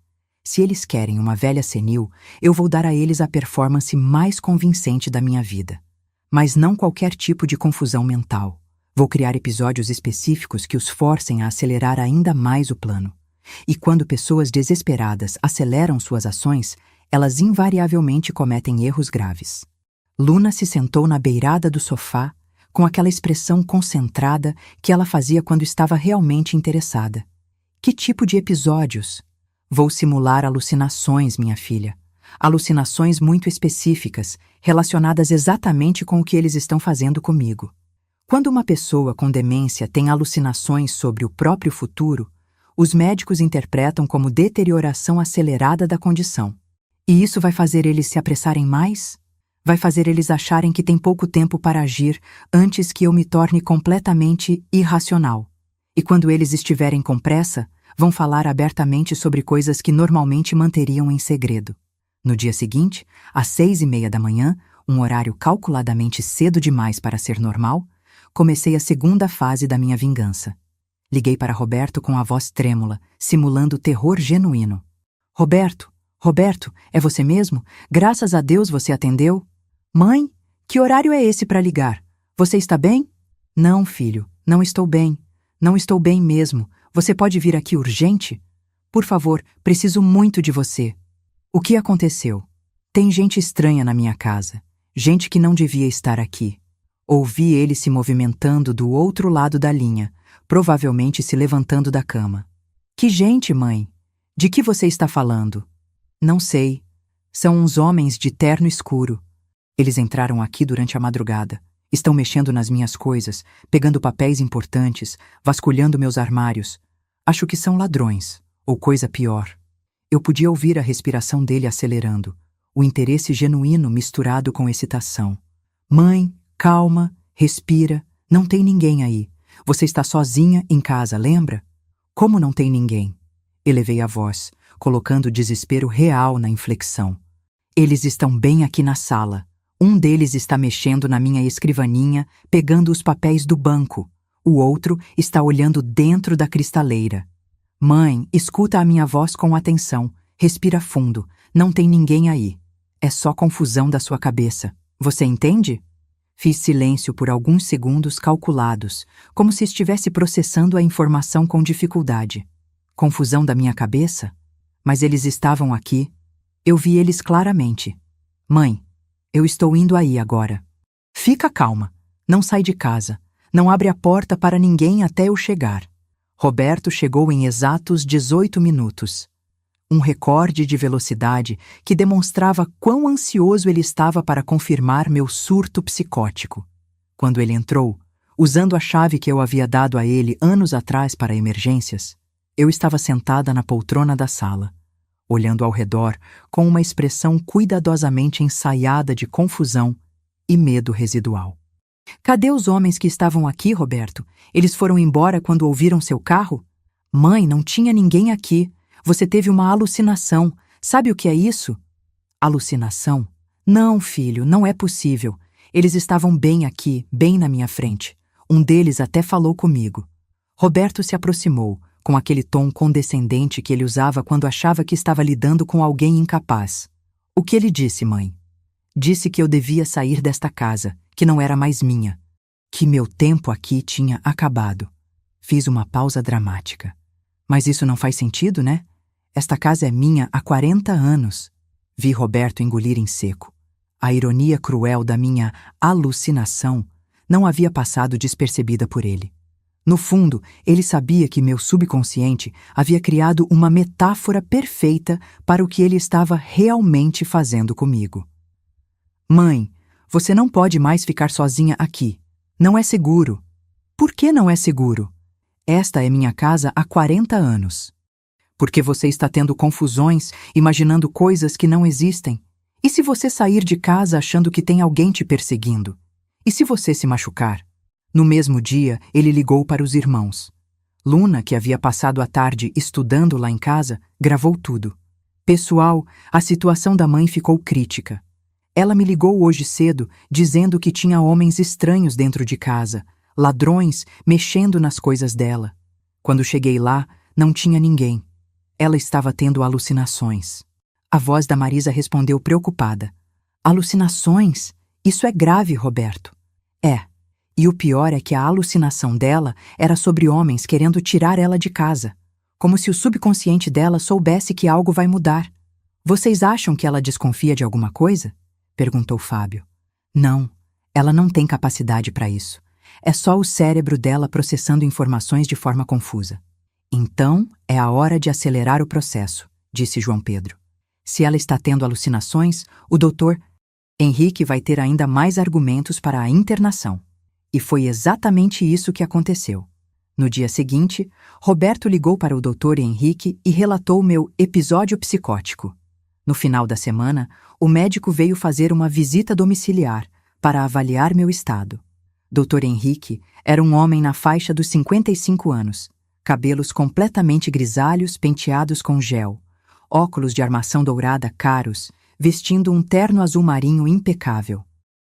Speaker 1: Se eles querem uma velha senil, eu vou dar a eles a performance mais convincente da minha vida. Mas não qualquer tipo de confusão mental. Vou criar episódios específicos que os forcem a acelerar ainda mais o plano. E quando pessoas desesperadas aceleram suas ações, elas invariavelmente cometem erros graves. Luna se sentou na beirada do sofá, com aquela expressão concentrada que ela fazia quando estava realmente interessada. Que tipo de episódios? Vou simular alucinações, minha filha. Alucinações muito específicas, relacionadas exatamente com o que eles estão fazendo comigo. Quando uma pessoa com demência tem alucinações sobre o próprio futuro, os médicos interpretam como deterioração acelerada da condição. E isso vai fazer eles se apressarem mais? Vai fazer eles acharem que tem pouco tempo para agir antes que eu me torne completamente irracional. E quando eles estiverem com pressa, vão falar abertamente sobre coisas que normalmente manteriam em segredo. No dia seguinte, às 6:30 da manhã, um horário calculadamente cedo demais para ser normal, comecei a segunda fase da minha vingança. Liguei para Roberto com a voz trêmula, simulando terror genuíno. Roberto, é você mesmo? Graças a Deus você atendeu? Mãe, que horário é esse para ligar? Você está bem? Não, filho, não estou bem. Não estou bem mesmo. Você pode vir aqui urgente? Por favor, preciso muito de você. O que aconteceu? Tem gente estranha na minha casa. Gente que não devia estar aqui. Ouvi ele se movimentando do outro lado da linha, provavelmente se levantando da cama. Que gente, mãe? De que você está falando? Não sei. São uns homens de terno escuro. Eles entraram aqui durante a madrugada. Estão mexendo nas minhas coisas, pegando papéis importantes, vasculhando meus armários. Acho que são ladrões, ou coisa pior. Eu podia ouvir a respiração dele acelerando, o interesse genuíno misturado com excitação. Mãe, calma, respira, não tem ninguém aí. Você está sozinha em casa, lembra? Como não tem ninguém? Elevei a voz, colocando desespero real na inflexão. Eles estão bem aqui na sala. Um deles está mexendo na minha escrivaninha, pegando os papéis do banco. O outro está olhando dentro da cristaleira. Mãe, escuta a minha voz com atenção. Respira fundo. Não tem ninguém aí. É só confusão da sua cabeça. Você entende? Fiz silêncio por alguns segundos calculados, como se estivesse processando a informação com dificuldade. Confusão da minha cabeça? Mas eles estavam aqui. Eu vi eles claramente. Mãe, eu estou indo aí agora. Fica calma. Não sai de casa. Não abre a porta para ninguém até eu chegar. Roberto chegou em exatos 18 minutos. Um recorde de velocidade que demonstrava quão ansioso ele estava para confirmar meu surto psicótico. Quando ele entrou, usando a chave que eu havia dado a ele anos atrás para emergências, eu estava sentada na poltrona da sala, olhando ao redor com uma expressão cuidadosamente ensaiada de confusão e medo residual. Cadê os homens que estavam aqui, Roberto? Eles foram embora quando ouviram seu carro? Mãe, não tinha ninguém aqui. Você teve uma alucinação. Sabe o que é isso? Alucinação? Não, filho, não é possível. Eles estavam bem aqui, bem na minha frente. Um deles até falou comigo. Roberto se aproximou, com aquele tom condescendente que ele usava quando achava que estava lidando com alguém incapaz. O que ele disse, mãe? Disse que eu devia sair desta casa, que não era mais minha, que meu tempo aqui tinha acabado. Fiz uma pausa dramática. Mas isso não faz sentido, né? Esta casa é minha há 40 anos. Vi Roberto engolir em seco. A ironia cruel da minha alucinação não havia passado despercebida por ele. No fundo, ele sabia que meu subconsciente havia criado uma metáfora perfeita para o que ele estava realmente fazendo comigo. Mãe, você não pode mais ficar sozinha aqui. Não é seguro. Por que não é seguro? Esta é minha casa há 40 anos. Porque você está tendo confusões, imaginando coisas que não existem. E se você sair de casa achando que tem alguém te perseguindo? E se você se machucar? No mesmo dia, ele ligou para os irmãos. Luna, que havia passado a tarde estudando lá em casa, gravou tudo. Pessoal, a situação da mãe ficou crítica. Ela me ligou hoje cedo dizendo que tinha homens estranhos dentro de casa, ladrões mexendo nas coisas dela. Quando cheguei lá, não tinha ninguém. Ela estava tendo alucinações. A voz da Marisa respondeu preocupada. Alucinações? Isso é grave, Roberto. É. E o pior é que a alucinação dela era sobre homens querendo tirar ela de casa, como se o subconsciente dela soubesse que algo vai mudar. Vocês acham que ela desconfia de alguma coisa? Perguntou Fábio. Não, ela não tem capacidade para isso. É só o cérebro dela processando informações de forma confusa. Então, é a hora de acelerar o processo, disse João Pedro. Se ela está tendo alucinações, o doutor Henrique vai ter ainda mais argumentos para a internação. E foi exatamente isso que aconteceu. No dia seguinte, Roberto ligou para o Dr. Henrique e relatou meu episódio psicótico. No final da semana, o médico veio fazer uma visita domiciliar para avaliar meu estado. Dr. Henrique era um homem na faixa dos 55 anos, cabelos completamente grisalhos penteados com gel, óculos de armação dourada caros, vestindo um terno azul marinho impecável.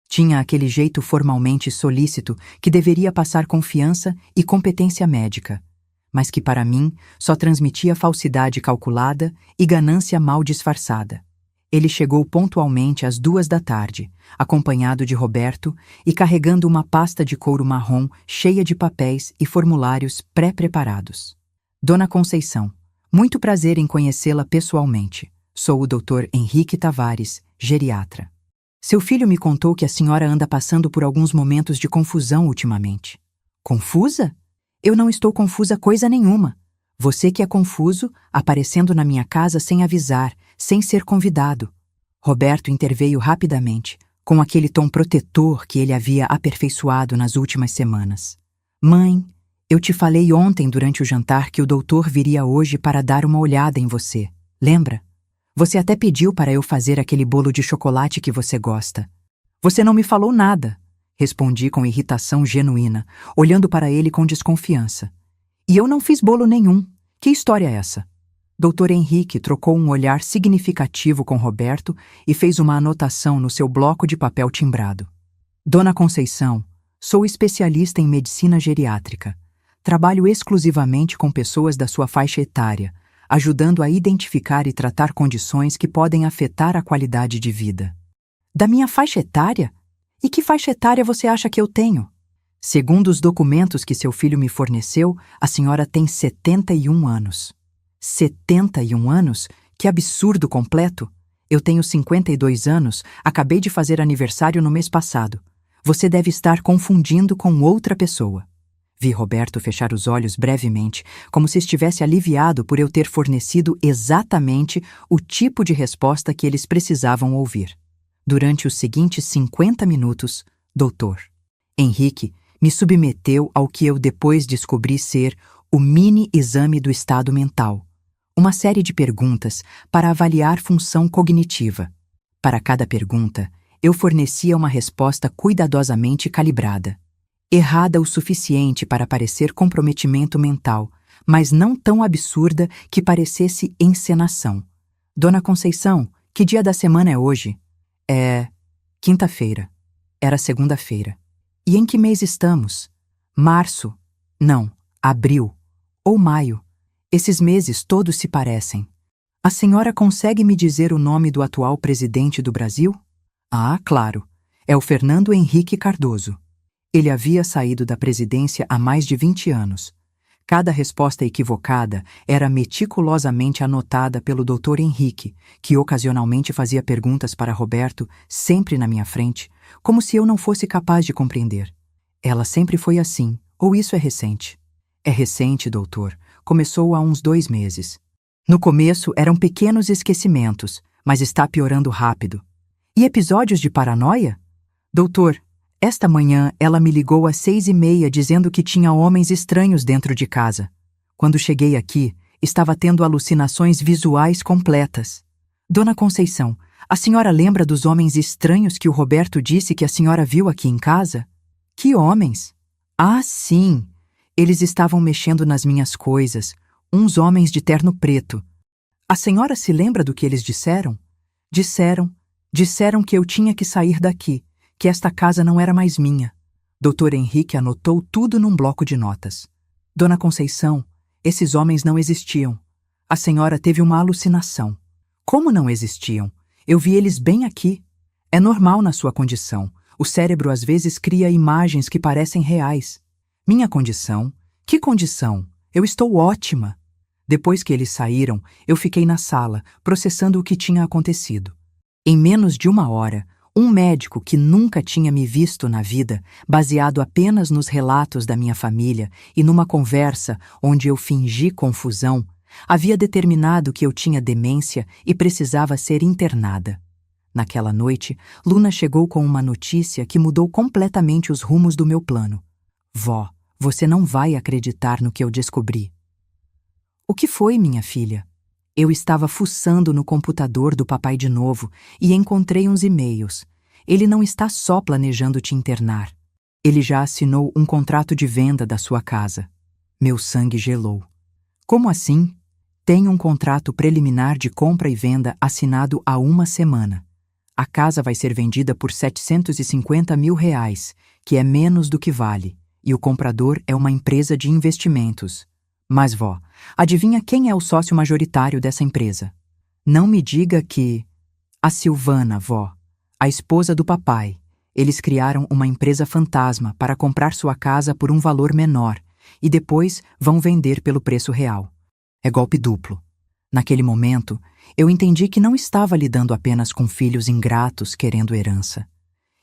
Speaker 1: Tinha aquele jeito formalmente solícito que deveria passar confiança e competência médica, mas que para mim só transmitia falsidade calculada e ganância mal disfarçada. Ele chegou pontualmente às 14h, acompanhado de Roberto e carregando uma pasta de couro marrom cheia de papéis e formulários pré-preparados. Dona Conceição, muito prazer em conhecê-la pessoalmente. Sou o Dr. Henrique Tavares, geriatra. Seu filho me contou que a senhora anda passando por alguns momentos de confusão ultimamente. Confusa? Eu não estou confusa coisa nenhuma. Você que é confuso, aparecendo na minha casa sem avisar, sem ser convidado. Roberto interveio rapidamente, com aquele tom protetor que ele havia aperfeiçoado nas últimas semanas. Mãe, eu te falei ontem durante o jantar que o doutor viria hoje para dar uma olhada em você. Lembra? Você até pediu para eu fazer aquele bolo de chocolate que você gosta. Você não me falou nada, respondi com irritação genuína, olhando para ele com desconfiança. E eu não fiz bolo nenhum. Que história é essa? Dr. Henrique trocou um olhar significativo com Roberto e fez uma anotação no seu bloco de papel timbrado. Dona Conceição, sou especialista em medicina geriátrica. Trabalho exclusivamente com pessoas da sua faixa etária, ajudando a identificar e tratar condições que podem afetar a qualidade de vida. Da minha faixa etária? E que faixa etária você acha que eu tenho? Segundo os documentos que seu filho me forneceu, a senhora tem 71 anos. 71 anos? Que absurdo completo! Eu tenho 52 anos, acabei de fazer aniversário no mês passado. Você deve estar confundindo com outra pessoa. Vi Roberto fechar os olhos brevemente, como se estivesse aliviado por eu ter fornecido exatamente o tipo de resposta que eles precisavam ouvir. Durante os seguintes 50 minutos, Dr. Henrique me submeteu ao que eu depois descobri ser o mini-exame do estado mental, uma série de perguntas para avaliar função cognitiva. Para cada pergunta, eu fornecia uma resposta cuidadosamente calibrada. Errada o suficiente para parecer comprometimento mental, mas não tão absurda que parecesse encenação. Dona Conceição, que dia da semana é hoje? É quinta-feira. Era segunda-feira. E em que mês estamos? Março? Não, abril. Ou maio. Esses meses todos se parecem. A senhora consegue me dizer o nome do atual presidente do Brasil? Ah, claro. É o Fernando Henrique Cardoso. Ele havia saído da presidência há mais de 20 anos. Cada resposta equivocada era meticulosamente anotada pelo Dr. Henrique, que ocasionalmente fazia perguntas para Roberto, sempre na minha frente, como se eu não fosse capaz de compreender. Ela sempre foi assim, ou isso é recente? É recente, doutor. Começou há uns 2 meses. No começo eram pequenos esquecimentos, mas está piorando rápido. E episódios de paranoia? Doutor, esta manhã ela me ligou às 6h30 dizendo que tinha homens estranhos dentro de casa. Quando cheguei aqui, estava tendo alucinações visuais completas. Dona Conceição, A senhora lembra dos homens estranhos que o Roberto disse que a senhora viu aqui em casa? Que homens? Ah, sim! Eles estavam mexendo nas minhas coisas, homens de terno preto. A senhora se lembra do que eles disseram? Disseram que eu tinha que sair daqui, que esta casa não era mais minha. Dr. Henrique anotou tudo num bloco de notas. Dona Conceição, esses homens não existiam. A senhora teve uma alucinação. Como não existiam? Eu vi eles bem aqui. É normal na sua condição. O cérebro às vezes cria imagens que parecem reais. Minha condição? Que condição? Eu estou ótima. Depois que eles saíram, eu fiquei na sala, processando o que tinha acontecido. Em menos de 1 hora, um médico que nunca tinha me visto na vida, baseado apenas nos relatos da minha família e numa conversa onde eu fingi confusão, havia determinado que eu tinha demência e precisava ser internada. Naquela noite, Luna chegou com uma notícia que mudou completamente os rumos do meu plano. Vó, você não vai acreditar no que eu descobri. O que foi, minha filha? Eu estava fuçando no computador do papai de novo e encontrei uns e-mails. Ele não está só planejando te internar. Ele já assinou um contrato de venda da sua casa. Meu sangue gelou. Como assim? Tem um contrato preliminar de compra e venda assinado há 1 semana. A casa vai ser vendida por R$750 mil, que é menos do que vale, e o comprador é uma empresa de investimentos. Mas, vó, adivinha quem é o sócio majoritário dessa empresa? Não me diga que... A Silvana, vó, a esposa do papai. Eles criaram uma empresa fantasma para comprar sua casa por um valor menor e depois vão vender pelo preço real. É golpe duplo. Naquele momento, eu entendi que não estava lidando apenas com filhos ingratos querendo herança.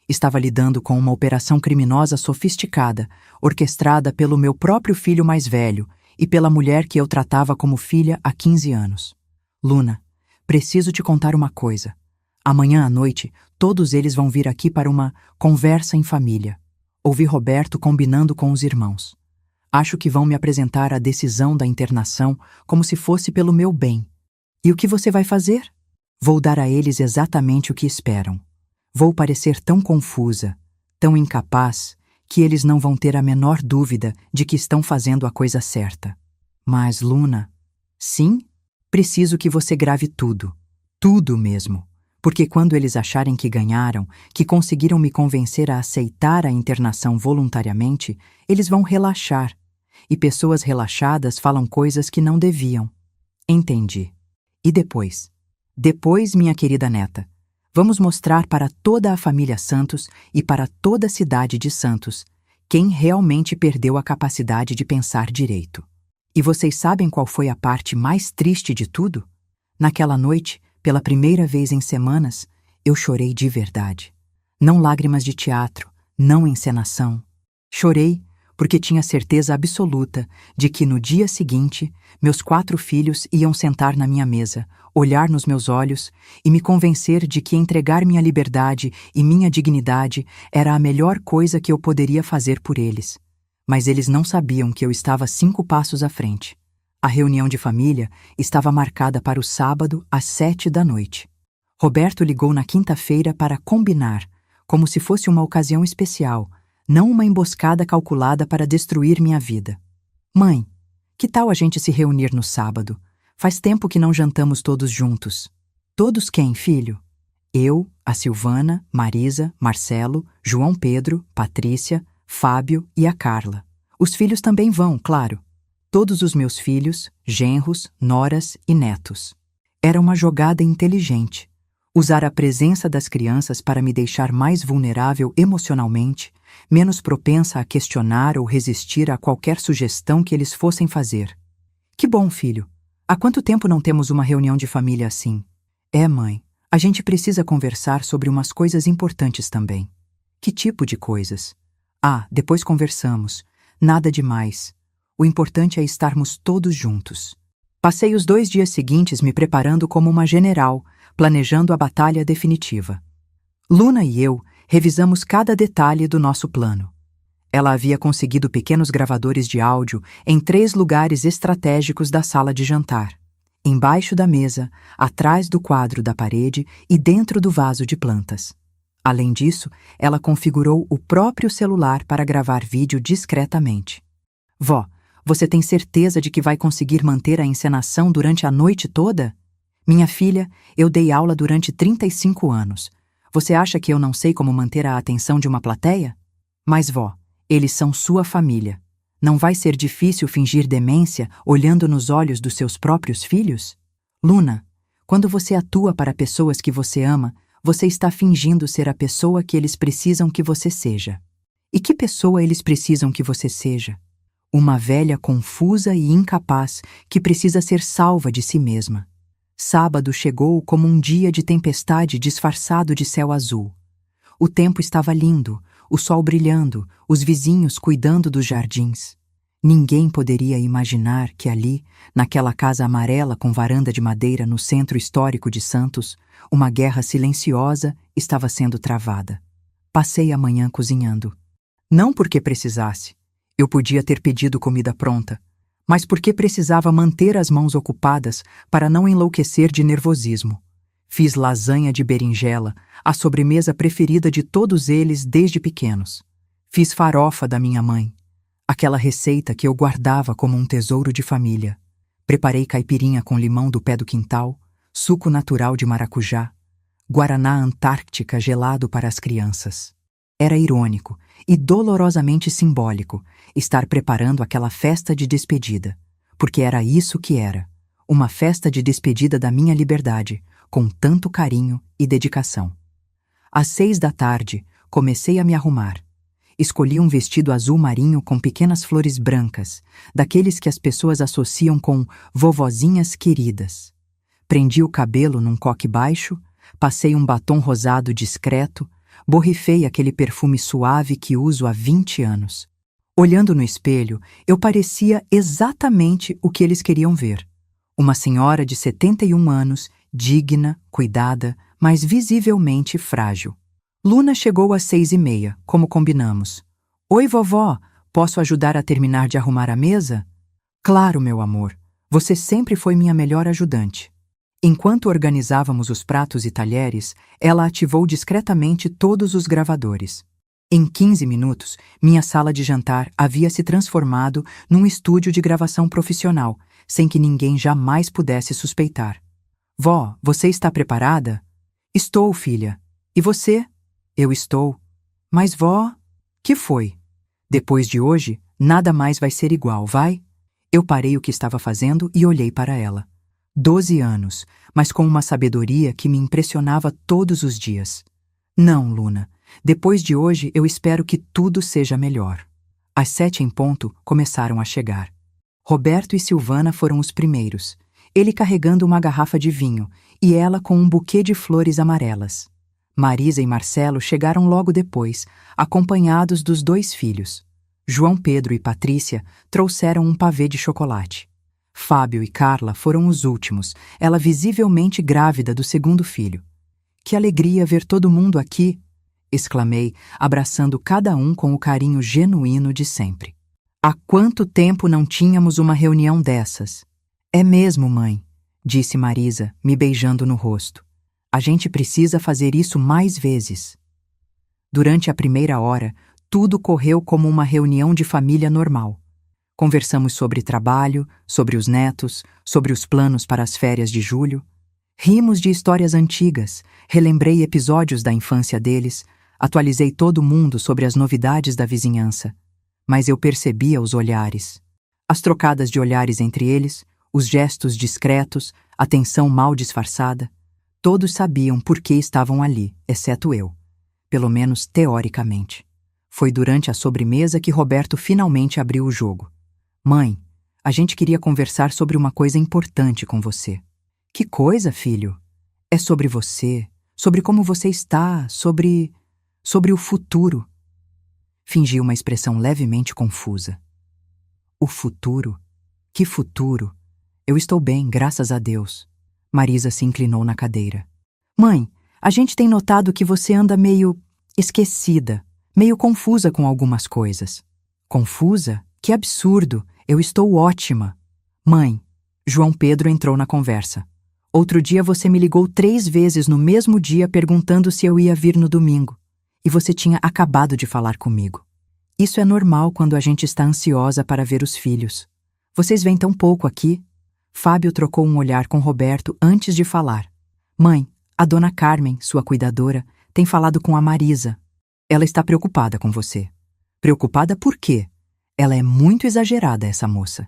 Speaker 1: Estava lidando com uma operação criminosa sofisticada, orquestrada pelo meu próprio filho mais velho e pela mulher que eu tratava como filha há 15 anos. Luna, preciso te contar uma coisa. Amanhã à noite, todos eles vão vir aqui para uma conversa em família. Ouvi Roberto combinando com os irmãos. Acho que vão me apresentar a decisão da internação como se fosse pelo meu bem. E o que você vai fazer? Vou dar a eles exatamente o que esperam. Vou parecer tão confusa, tão incapaz, que eles não vão ter a menor dúvida de que estão fazendo a coisa certa. Mas, Luna, sim, preciso que você grave tudo. Tudo mesmo. Porque quando eles acharem que ganharam, que conseguiram me convencer a aceitar a internação voluntariamente, eles vão relaxar. E pessoas relaxadas falam coisas que não deviam. Entendi. E depois? Depois, minha querida neta, vamos mostrar para toda a família Santos e para toda a cidade de Santos quem realmente perdeu a capacidade de pensar direito. E vocês sabem qual foi a parte mais triste de tudo? Naquela noite, pela primeira vez em semanas, eu chorei de verdade. Não lágrimas de teatro, não encenação. Chorei porque tinha certeza absoluta de que no dia seguinte, meus 4 filhos iam sentar na minha mesa, olhar nos meus olhos e me convencer de que entregar minha liberdade e minha dignidade era a melhor coisa que eu poderia fazer por eles. Mas eles não sabiam que eu estava 5 passos à frente. A reunião de família estava marcada para o sábado às 7 da noite. Roberto ligou na quinta-feira para combinar, como se fosse uma ocasião especial, não uma emboscada calculada para destruir minha vida. Mãe, que tal a gente se reunir no sábado? Faz tempo que não jantamos todos juntos. Todos quem, filho? Eu, a Silvana, Marisa, Marcelo, João Pedro, Patrícia, Fábio e a Carla. Os filhos também vão, claro. Todos os meus filhos, genros, noras e netos. Era uma jogada inteligente. Usar a presença das crianças para me deixar mais vulnerável emocionalmente, menos propensa a questionar ou resistir a qualquer sugestão que eles fossem fazer. Que bom, filho. Há quanto tempo não temos uma reunião de família assim? É, mãe. A gente precisa conversar sobre umas coisas importantes também. Que tipo de coisas? Ah, depois conversamos. Nada demais. O importante é estarmos todos juntos. Passei os 2 dias seguintes me preparando como uma general, planejando a batalha definitiva. Luna e eu revisamos cada detalhe do nosso plano. Ela havia conseguido pequenos gravadores de áudio em 3 lugares estratégicos da sala de jantar. embaixo da mesa, atrás do quadro da parede e dentro do vaso de plantas. Além disso, ela configurou o próprio celular para gravar vídeo discretamente. Vó, você tem certeza de que vai conseguir manter a encenação durante a noite toda? Minha filha, eu dei aula durante 35 anos. Você acha que eu não sei como manter a atenção de uma plateia? Mas, vó, eles são sua família. Não vai ser difícil fingir demência olhando nos olhos dos seus próprios filhos? Luna, quando você atua para pessoas que você ama, você está fingindo ser a pessoa que eles precisam que você seja. E que pessoa eles precisam que você seja? Uma velha confusa e incapaz que precisa ser salva de si mesma. Sábado chegou como um dia de tempestade disfarçado de céu azul. O tempo estava lindo, o sol brilhando, os vizinhos cuidando dos jardins. Ninguém poderia imaginar que ali, naquela casa amarela com varanda de madeira no centro histórico de Santos, uma guerra silenciosa estava sendo travada. Passei a manhã cozinhando. Não porque precisasse. Eu podia ter pedido comida pronta, mas porque precisava manter as mãos ocupadas para não enlouquecer de nervosismo. Fiz lasanha de berinjela, a sobremesa preferida de todos eles desde pequenos. Fiz farofa da minha mãe, aquela receita que eu guardava como um tesouro de família. Preparei caipirinha com limão do pé do quintal, suco natural de maracujá, guaraná antártica gelado para as crianças. Era irônico e dolorosamente simbólico estar preparando aquela festa de despedida, porque era isso que era, uma festa de despedida da minha liberdade, com tanto carinho e dedicação. Às 6 da tarde, comecei a me arrumar. Escolhi um vestido azul marinho com pequenas flores brancas, daqueles que as pessoas associam com vovozinhas queridas. Prendi o cabelo num coque baixo, passei um batom rosado discreto, borrifei aquele perfume suave que uso há 20 anos. Olhando no espelho, eu parecia exatamente o que eles queriam ver. Uma senhora de 71 anos, digna, cuidada, mas visivelmente frágil. Luna chegou às 6h30, como combinamos. Oi, vovó, posso ajudar a terminar de arrumar a mesa? Claro, meu amor. Você sempre foi minha melhor ajudante. Enquanto organizávamos os pratos e talheres, ela ativou discretamente todos os gravadores. Em 15 minutos, minha sala de jantar havia se transformado num estúdio de gravação profissional, sem que ninguém jamais pudesse suspeitar. Vó, você está preparada? Estou, filha. E você? Eu estou. Mas, vó, que foi? Depois de hoje, nada mais vai ser igual, vai? Eu parei o que estava fazendo e olhei para ela. 12 anos, mas com uma sabedoria que me impressionava todos os dias. Não, Luna. Depois de hoje, eu espero que tudo seja melhor. Às 7 em ponto, começaram a chegar. Roberto e Silvana foram os primeiros, ele carregando uma garrafa de vinho e ela com um buquê de flores amarelas. Marisa e Marcelo chegaram logo depois, acompanhados dos 2 filhos. João Pedro e Patrícia trouxeram um pavê de chocolate. Fábio e Carla foram os últimos, ela visivelmente grávida do segundo filho. Que alegria ver todo mundo aqui! Exclamei, abraçando cada um com o carinho genuíno de sempre. Há quanto tempo não tínhamos uma reunião dessas? É mesmo, mãe, disse Marisa, me beijando no rosto. A gente precisa fazer isso mais vezes. Durante a primeira hora, tudo correu como uma reunião de família normal. Conversamos sobre trabalho, sobre os netos, sobre os planos para as férias de julho. Rimos de histórias antigas, relembrei episódios da infância deles, atualizei todo mundo sobre as novidades da vizinhança. Mas eu percebia os olhares. As trocadas de olhares entre eles, os gestos discretos, a tensão mal disfarçada. Todos sabiam por que estavam ali, exceto eu. Pelo menos teoricamente. Foi durante a sobremesa que Roberto finalmente abriu o jogo. Mãe, a gente queria conversar sobre uma coisa importante com você. Que coisa, filho? É sobre você, sobre como você está, sobre o futuro. Fingi uma expressão levemente confusa. O futuro? Que futuro? Eu estou bem, graças a Deus. Marisa se inclinou na cadeira. Mãe, a gente tem notado que você anda meio esquecida, meio confusa com algumas coisas. Confusa? Que absurdo! Eu estou ótima. Mãe, João Pedro entrou na conversa. Outro dia você me ligou 3 vezes no mesmo dia perguntando se eu ia vir no domingo. E você tinha acabado de falar comigo. Isso é normal quando a gente está ansiosa para ver os filhos. Vocês vêm tão pouco aqui? Fábio trocou um olhar com Roberto antes de falar. Mãe, a dona Carmen, sua cuidadora, tem falado com a Marisa. Ela está preocupada com você. Preocupada por quê? Ela é muito exagerada, essa moça.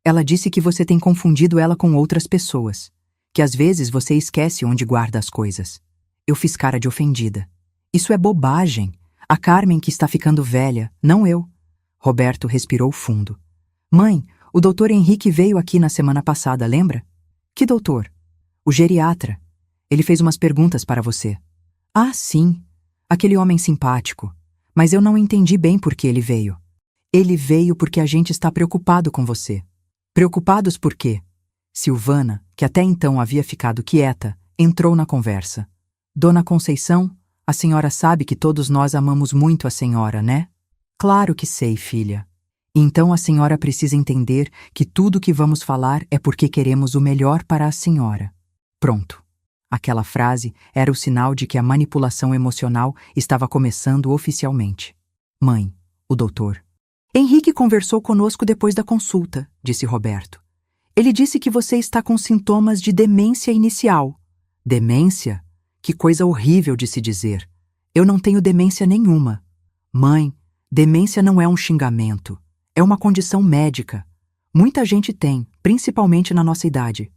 Speaker 1: Ela disse que você tem confundido ela com outras pessoas. Que às vezes você esquece onde guarda as coisas. Eu fiz cara de ofendida. Isso é bobagem. A Carmen que está ficando velha, não eu. Roberto respirou fundo. Mãe, o doutor Henrique veio aqui na semana passada, lembra? Que doutor? O geriatra. Ele fez umas perguntas para você. Ah, sim. Aquele homem simpático. Mas eu não entendi bem por que ele veio. Ele veio porque a gente está preocupado com você. Preocupados por quê? Silvana, que até então havia ficado quieta, entrou na conversa. Dona Conceição, a senhora sabe que todos nós amamos muito a senhora, né? Claro que sei, filha. Então a senhora precisa entender que tudo que vamos falar é porque queremos o melhor para a senhora. Pronto. Aquela frase era o sinal de que a manipulação emocional estava começando oficialmente. Mãe, o doutor. Henrique conversou conosco depois da consulta, disse Roberto. Ele disse que você está com sintomas de demência inicial. Demência? Que coisa horrível de se dizer. Eu não tenho demência nenhuma. Mãe, demência não é um xingamento. É uma condição médica. Muita gente tem, principalmente na nossa idade.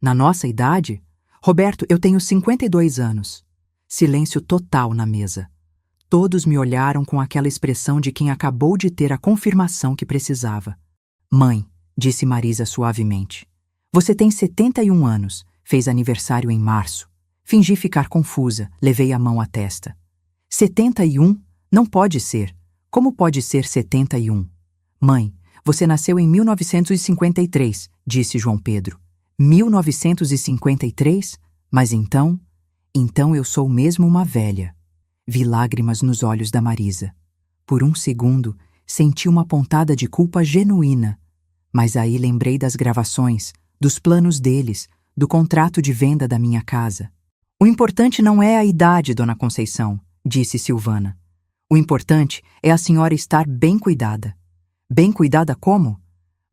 Speaker 1: Na nossa idade? Roberto, eu tenho 52 anos. Silêncio total na mesa. Todos me olharam com aquela expressão de quem acabou de ter a confirmação que precisava. Mãe, disse Marisa suavemente. Você tem 71 anos, fez aniversário em março. Fingi ficar confusa, levei a mão à testa. 71? Não pode ser. Como pode ser 71? Mãe, você nasceu em 1953, disse João Pedro. 1953? Mas então? Então eu sou mesmo uma velha. Vi lágrimas nos olhos da Marisa. Por um segundo, senti uma pontada de culpa genuína. Mas aí lembrei das gravações, dos planos deles, do contrato de venda da minha casa. O importante não é a idade, dona Conceição, disse Silvana. O importante é a senhora estar bem cuidada. Bem cuidada como?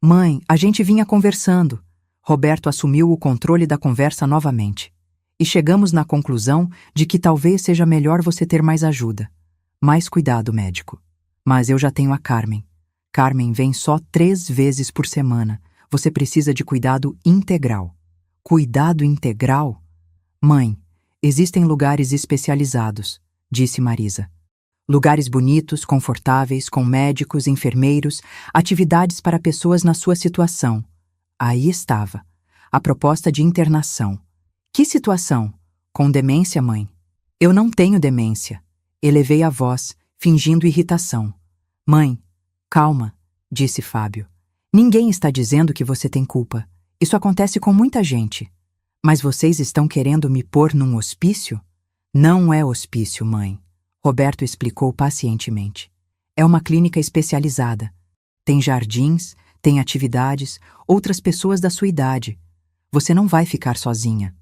Speaker 1: Mãe, a gente vinha conversando. Roberto assumiu o controle da conversa novamente. E chegamos na conclusão de que talvez seja melhor você ter mais ajuda. Mais cuidado, médico. Mas eu já tenho a Carmen. Carmen vem só 3 vezes por semana. Você precisa de cuidado integral. Cuidado integral? Mãe, existem lugares especializados, disse Marisa. Lugares bonitos, confortáveis, com médicos, enfermeiros, atividades para pessoas na sua situação. Aí estava. A proposta de internação. Que situação? Com demência, mãe? Eu não tenho demência. Elevei a voz, fingindo irritação. Mãe, calma, disse Fábio. Ninguém está dizendo que você tem culpa. Isso acontece com muita gente. Mas vocês estão querendo me pôr num hospício? Não é hospício, mãe. Roberto explicou pacientemente. É uma clínica especializada. Tem jardins, tem atividades, outras pessoas da sua idade. Você não vai ficar sozinha.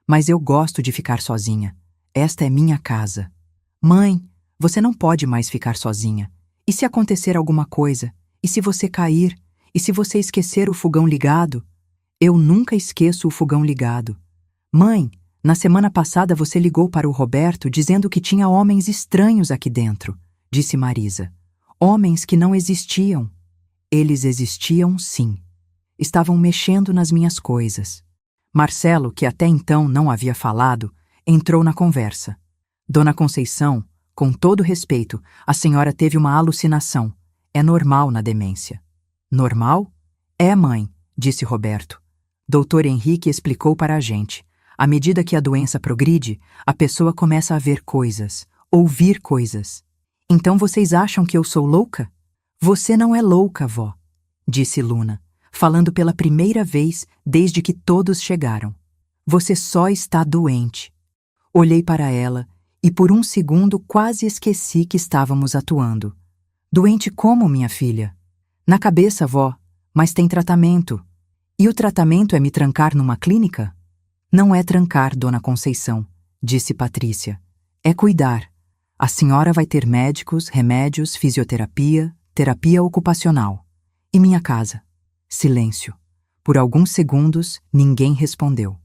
Speaker 1: Mas eu gosto de ficar sozinha. Esta é minha casa. Mãe, você não pode mais ficar sozinha. E se acontecer alguma coisa? E se você cair? E se você esquecer o fogão ligado? Eu nunca esqueço o fogão ligado. Mãe, na semana passada você ligou para o Roberto dizendo que tinha homens estranhos aqui dentro, disse Marisa. Homens que não existiam. Eles existiam, sim. Estavam mexendo nas minhas coisas. Marcelo, que até então não havia falado, entrou na conversa. Dona Conceição, com todo respeito, a senhora teve uma alucinação. É normal na demência. Normal? É, mãe, disse Roberto. Doutor Henrique explicou para a gente. À medida que a doença progride, a pessoa começa a ver coisas, ouvir coisas. Então vocês acham que eu sou louca? Você não é louca, vó, disse Luna, falando pela primeira vez desde que todos chegaram. Você só está doente. Olhei para ela e por um segundo quase esqueci que estávamos atuando. Doente como, minha filha? Na cabeça, vó, mas tem tratamento. E o tratamento é me trancar numa clínica? Não é trancar, dona Conceição, disse Patrícia. É cuidar. A senhora vai ter médicos, remédios, fisioterapia, terapia ocupacional. E minha casa? Silêncio. Por alguns segundos, ninguém respondeu.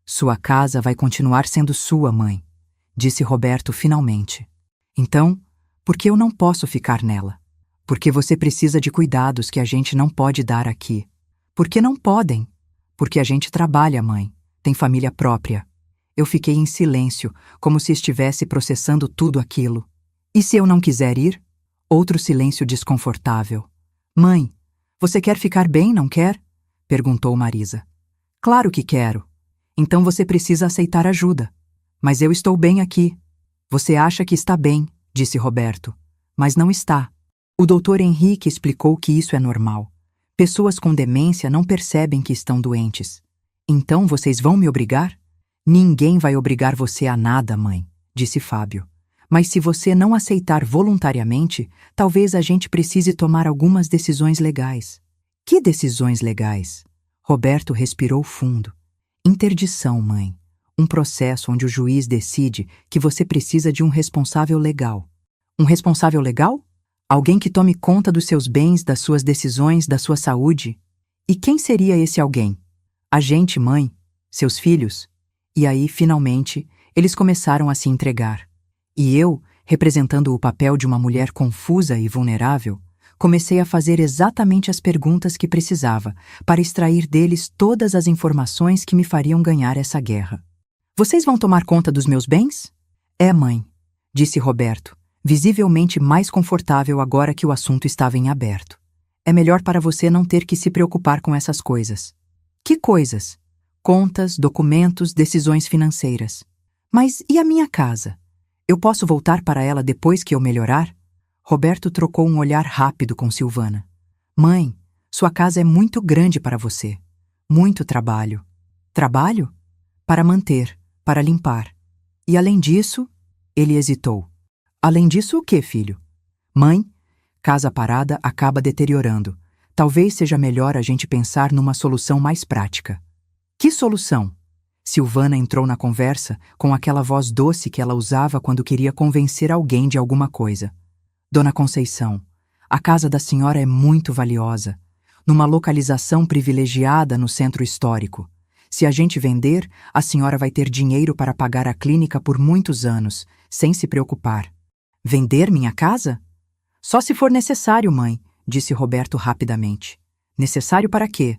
Speaker 1: Sua casa vai continuar sendo sua, mãe, disse Roberto finalmente. Então, por que eu não posso ficar nela? Porque você precisa de cuidados que a gente não pode dar aqui. Por que não podem? Porque a gente trabalha, mãe. Tem família própria. Eu fiquei em silêncio, como se estivesse processando tudo aquilo. E se eu não quiser ir? Outro silêncio desconfortável. Mãe, você quer ficar bem, não quer? Perguntou Marisa. Claro que quero. Então você precisa aceitar ajuda. Mas eu estou bem aqui. Você acha que está bem, disse Roberto. Mas não está. O doutor Henrique explicou que isso é normal. Pessoas com demência não percebem que estão doentes. Então vocês vão me obrigar? Ninguém vai obrigar você a nada, mãe, disse Fábio. Mas se você não aceitar voluntariamente, talvez a gente precise tomar algumas decisões legais. Que decisões legais? Roberto respirou fundo. Interdição, mãe. Um processo onde o juiz decide que você precisa de um responsável legal. Um responsável legal? Alguém que tome conta dos seus bens, das suas decisões, da sua saúde? E quem seria esse alguém? A gente, mãe? Seus filhos? E aí, finalmente, eles começaram a se entregar. E eu, representando o papel de uma mulher confusa e vulnerável, comecei a fazer exatamente as perguntas que precisava para extrair deles todas as informações que me fariam ganhar essa guerra. Vocês vão tomar conta dos meus bens? É, mãe, disse Roberto, visivelmente mais confortável agora que o assunto estava em aberto. É melhor para você não ter que se preocupar com essas coisas. Que coisas? Contas, documentos, decisões financeiras. Mas e a minha casa? Eu posso voltar para ela depois que eu melhorar? Roberto trocou um olhar rápido com Silvana. Mãe, sua casa é muito grande para você. Muito trabalho. Trabalho? Para manter, para limpar. E além disso, ele hesitou. Além disso, o quê, filho? Mãe, casa parada acaba deteriorando. Talvez seja melhor a gente pensar numa solução mais prática. Que solução? Silvana entrou na conversa com aquela voz doce que ela usava quando queria convencer alguém de alguma coisa. Dona Conceição, a casa da senhora é muito valiosa, numa localização privilegiada no centro histórico. Se a gente vender, a senhora vai ter dinheiro para pagar a clínica por muitos anos, sem se preocupar. Vender minha casa? Só se for necessário, mãe, disse Roberto rapidamente. Necessário para quê?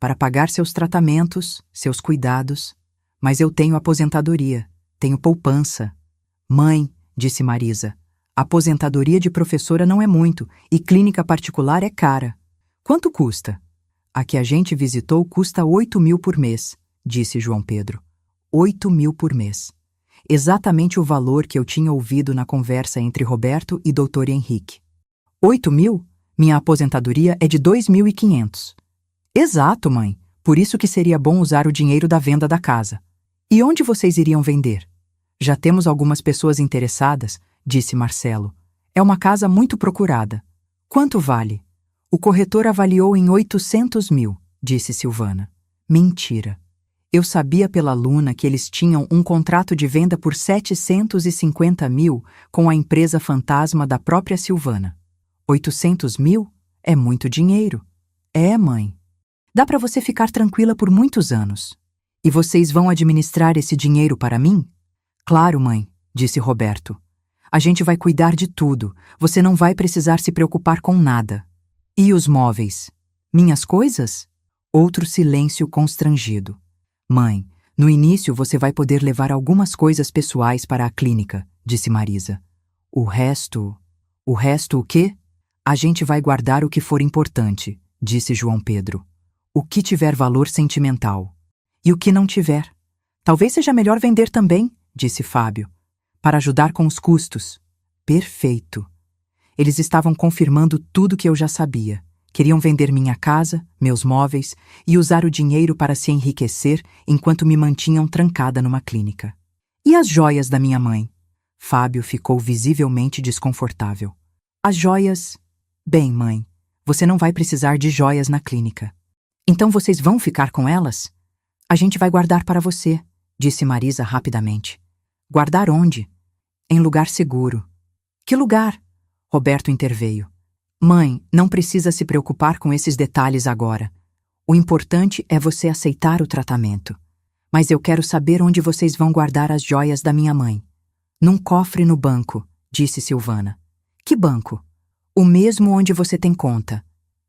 Speaker 1: Para pagar seus tratamentos, seus cuidados. Mas eu tenho aposentadoria, tenho poupança. Mãe, disse Marisa, aposentadoria de professora não é muito e clínica particular é cara. Quanto custa? A que a gente visitou custa 8.000 por mês, disse João Pedro. 8.000 por mês. Exatamente o valor que eu tinha ouvido na conversa entre Roberto e Dr. Henrique. 8.000? Minha aposentadoria é de 2.500. Exato, mãe. Por isso que seria bom usar o dinheiro da venda da casa. E onde vocês iriam vender? Já temos algumas pessoas interessadas, disse Marcelo. É uma casa muito procurada. Quanto vale? O corretor avaliou em 800.000, disse Silvana. Mentira. Eu sabia pela Luna que eles tinham um contrato de venda por 750.000 com a empresa fantasma da própria Silvana. 800.000? É muito dinheiro. É, mãe. Dá para você ficar tranquila por muitos anos. E vocês vão administrar esse dinheiro para mim? Claro, mãe, disse Roberto. A gente vai cuidar de tudo. Você não vai precisar se preocupar com nada. E os móveis? Minhas coisas? Outro silêncio constrangido. Mãe, no início você vai poder levar algumas coisas pessoais para a clínica, disse Marisa. O resto o quê? A gente vai guardar o que for importante, disse João Pedro. O que tiver valor sentimental. E o que não tiver? Talvez seja melhor vender também, disse Fábio, para ajudar com os custos. Perfeito. Eles estavam confirmando tudo que eu já sabia. Queriam vender minha casa, meus móveis e usar o dinheiro para se enriquecer enquanto me mantinham trancada numa clínica. E as joias da minha mãe? Fábio ficou visivelmente desconfortável. As joias? Bem, mãe, você não vai precisar de joias na clínica. Então vocês vão ficar com elas? A gente vai guardar para você, disse Marisa rapidamente. Guardar onde? Em lugar seguro. Que lugar? Roberto interveio. Mãe, não precisa se preocupar com esses detalhes agora. O importante é você aceitar o tratamento. Mas eu quero saber onde vocês vão guardar as joias da minha mãe. Num cofre no banco, disse Silvana. Que banco? O mesmo onde você tem conta.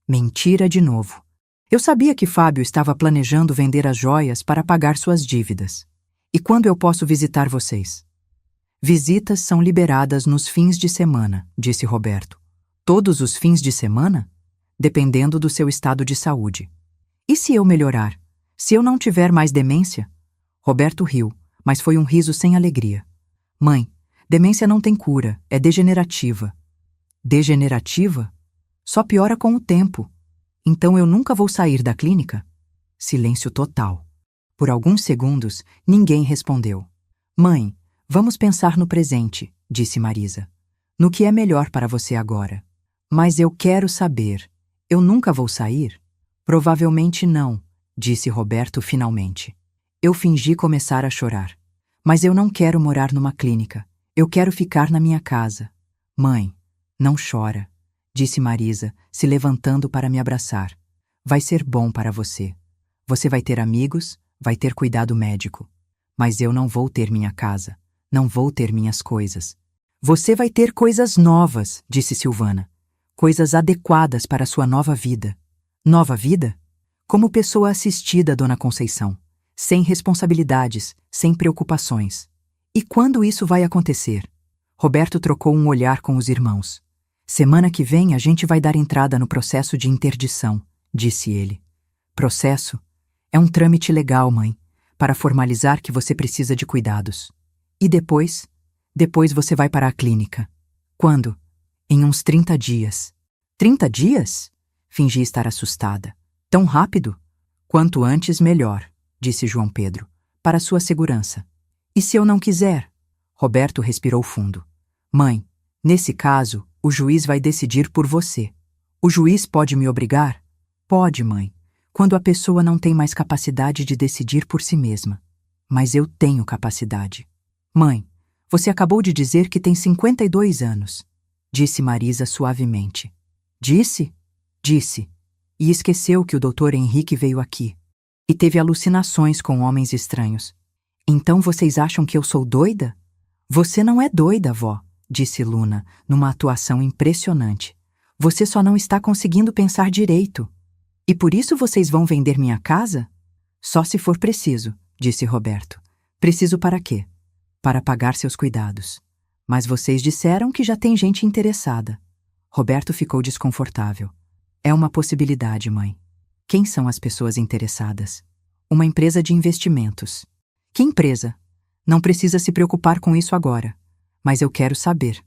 Speaker 1: Mentira de novo. Eu sabia que Fábio estava planejando vender as joias para pagar suas dívidas. E quando eu posso visitar vocês? Visitas são liberadas nos fins de semana, disse Roberto. Todos os fins de semana? Dependendo do seu estado de saúde. E se eu melhorar? Se eu não tiver mais demência? Roberto riu, mas foi um riso sem alegria. Mãe, demência não tem cura, é degenerativa. Degenerativa? Só piora com o tempo. Então eu nunca vou sair da clínica? Silêncio total. Por alguns segundos, ninguém respondeu. Mãe, vamos pensar no presente, disse Marisa. No que é melhor para você agora. Mas eu quero saber. Eu nunca vou sair? Provavelmente não, disse Roberto finalmente. Eu fingi começar a chorar. Mas eu não quero morar numa clínica. Eu quero ficar na minha casa. Mãe, não chora, disse Marisa, se levantando para me abraçar. Vai ser bom para você. Você vai ter amigos, vai ter cuidado médico. Mas eu não vou ter minha casa. Não vou ter minhas coisas. Você vai ter coisas novas, disse Silvana. Coisas adequadas para a sua nova vida. Nova vida? Como pessoa assistida, Dona Conceição. Sem responsabilidades, sem preocupações. E quando isso vai acontecer? Roberto trocou um olhar com os irmãos. Semana que vem a gente vai dar entrada no processo de interdição, disse ele. Processo? É um trâmite legal, mãe, para formalizar que você precisa de cuidados. E depois? Depois você vai para a clínica. Quando? Em uns 30 dias. 30 dias? Fingi estar assustada. Tão rápido? Quanto antes, melhor, disse João Pedro, para sua segurança. E se eu não quiser? Roberto respirou fundo. Mãe, nesse caso, o juiz vai decidir por você. O juiz pode me obrigar? Pode, mãe, quando a pessoa não tem mais capacidade de decidir por si mesma. Mas eu tenho capacidade. Mãe, você acabou de dizer que tem 52 anos, disse Marisa suavemente. Disse? Disse. E esqueceu que o Dr. Henrique veio aqui. E teve alucinações com homens estranhos. Então vocês acham que eu sou doida? Você não é doida, vó, disse Luna, numa atuação impressionante. Você só não está conseguindo pensar direito. E por isso vocês vão vender minha casa? Só se for preciso, disse Roberto. Preciso para quê? Para pagar seus cuidados. Mas vocês disseram que já tem gente interessada. Roberto ficou desconfortável. É uma possibilidade, mãe. Quem são as pessoas interessadas? Uma empresa de investimentos. Que empresa? Não precisa se preocupar com isso agora. Mas eu quero saber.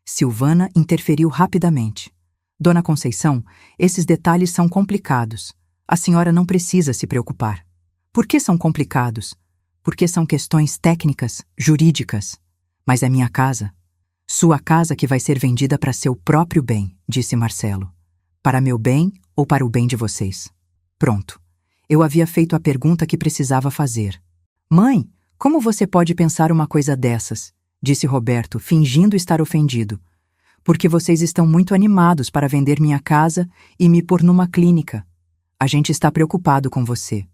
Speaker 1: Silvana interferiu rapidamente. Dona Conceição, esses detalhes são complicados. A senhora não precisa se preocupar. Por que são complicados? Porque são questões técnicas, jurídicas. Mas é minha casa. Sua casa que vai ser vendida para seu próprio bem, disse Marcelo. Para meu bem ou para o bem de vocês? Pronto. Eu havia feito a pergunta que precisava fazer. Mãe, como você pode pensar uma coisa dessas? Disse Roberto, fingindo estar ofendido. Porque vocês estão muito animados para vender minha casa e me pôr numa clínica. A gente está preocupado com você.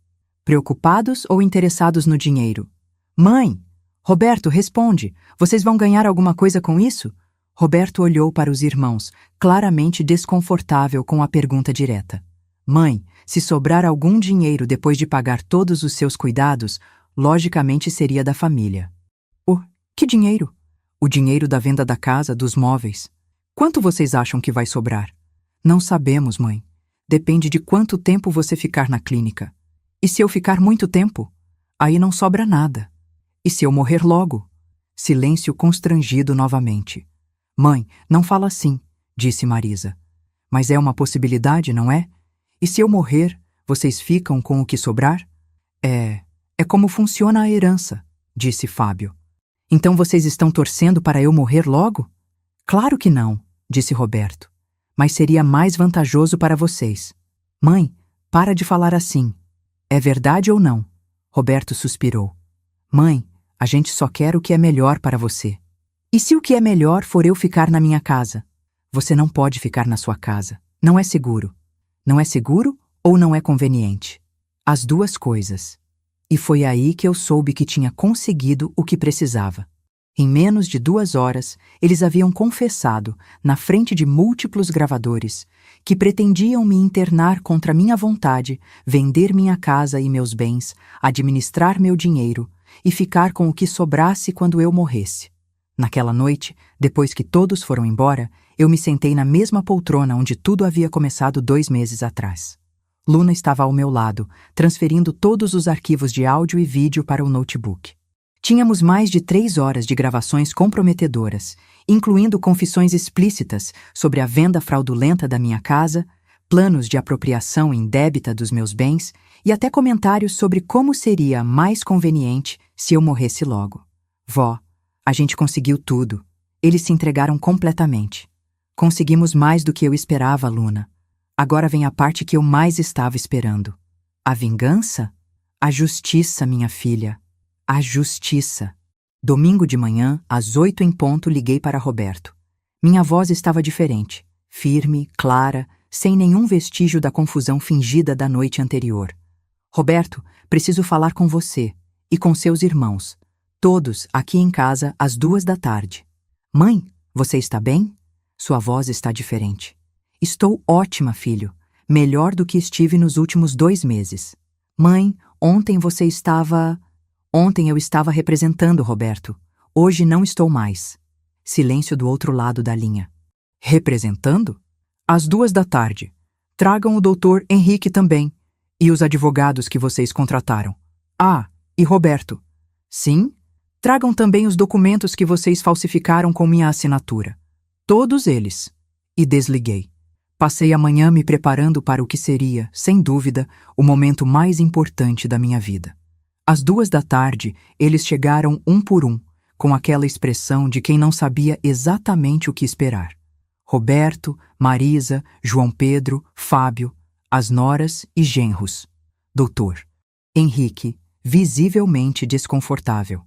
Speaker 1: Preocupados ou interessados no dinheiro? Mãe! Roberto, responde. Vocês vão ganhar alguma coisa com isso? Roberto olhou para os irmãos, claramente desconfortável com a pergunta direta. Mãe, se sobrar algum dinheiro depois de pagar todos os seus cuidados, logicamente seria da família. Que dinheiro? O dinheiro da venda da casa, dos móveis. Quanto vocês acham que vai sobrar? Não sabemos, mãe. Depende de quanto tempo você ficar na clínica. E se eu ficar muito tempo? Aí não sobra nada. E se eu morrer logo? Silêncio constrangido novamente. Mãe, não fala assim, disse Marisa. Mas é uma possibilidade, não é? E se eu morrer, vocês ficam com o que sobrar? É como funciona a herança, disse Fábio. Então vocês estão torcendo para eu morrer logo? Claro que não, disse Roberto. Mas seria mais vantajoso para vocês. Mãe, Para de falar assim. É verdade ou não? Roberto suspirou. Mãe, a gente só quer o que é melhor para você. E se o que é melhor for eu ficar na minha casa? Você não pode ficar na sua casa. Não é seguro. Não é seguro ou não é conveniente? As duas coisas. E foi aí que eu soube que tinha conseguido o que precisava. Em menos de 2 horas, eles haviam confessado, na frente de múltiplos gravadores, que pretendiam me internar contra minha vontade, vender minha casa e meus bens, administrar meu dinheiro e ficar com o que sobrasse quando eu morresse. Naquela noite, depois que todos foram embora, eu me sentei na mesma poltrona onde tudo havia começado 2 meses atrás. Luna estava ao meu lado, transferindo todos os arquivos de áudio e vídeo para o notebook. Tínhamos mais de 3 horas de gravações comprometedoras, incluindo confissões explícitas sobre a venda fraudulenta da minha casa, planos de apropriação indébita dos meus bens e até comentários sobre como seria mais conveniente se eu morresse logo. Vó, a gente conseguiu tudo. Eles se entregaram completamente. Conseguimos mais do que eu esperava, Luna. Agora vem a parte que eu mais estava esperando. A vingança? A justiça, minha filha. A justiça. Domingo de manhã, às 8 em ponto, liguei para Roberto. Minha voz estava diferente, firme, clara, sem nenhum vestígio da confusão fingida da noite anterior. Roberto, preciso falar com você e com seus irmãos. Todos aqui em casa às 2 da tarde. Mãe, você está bem? Sua voz está diferente. Estou ótima, filho. Melhor do que estive nos últimos 2 meses. Mãe, ontem você estava... Ontem eu estava representando Roberto. Hoje não estou mais. Silêncio do outro lado da linha. Representando? Às 2 da tarde. Tragam o Dr. Henrique também. E os advogados que vocês contrataram. Ah, e Roberto. Sim? Tragam também os documentos que vocês falsificaram com minha assinatura. Todos eles. E desliguei. Passei a manhã me preparando para o que seria, sem dúvida, o momento mais importante da minha vida. Às 2 da tarde, eles chegaram um por um, com aquela expressão de quem não sabia exatamente o que esperar. Roberto, Marisa, João Pedro, Fábio, as noras e genros. Doutor Henrique, visivelmente desconfortável.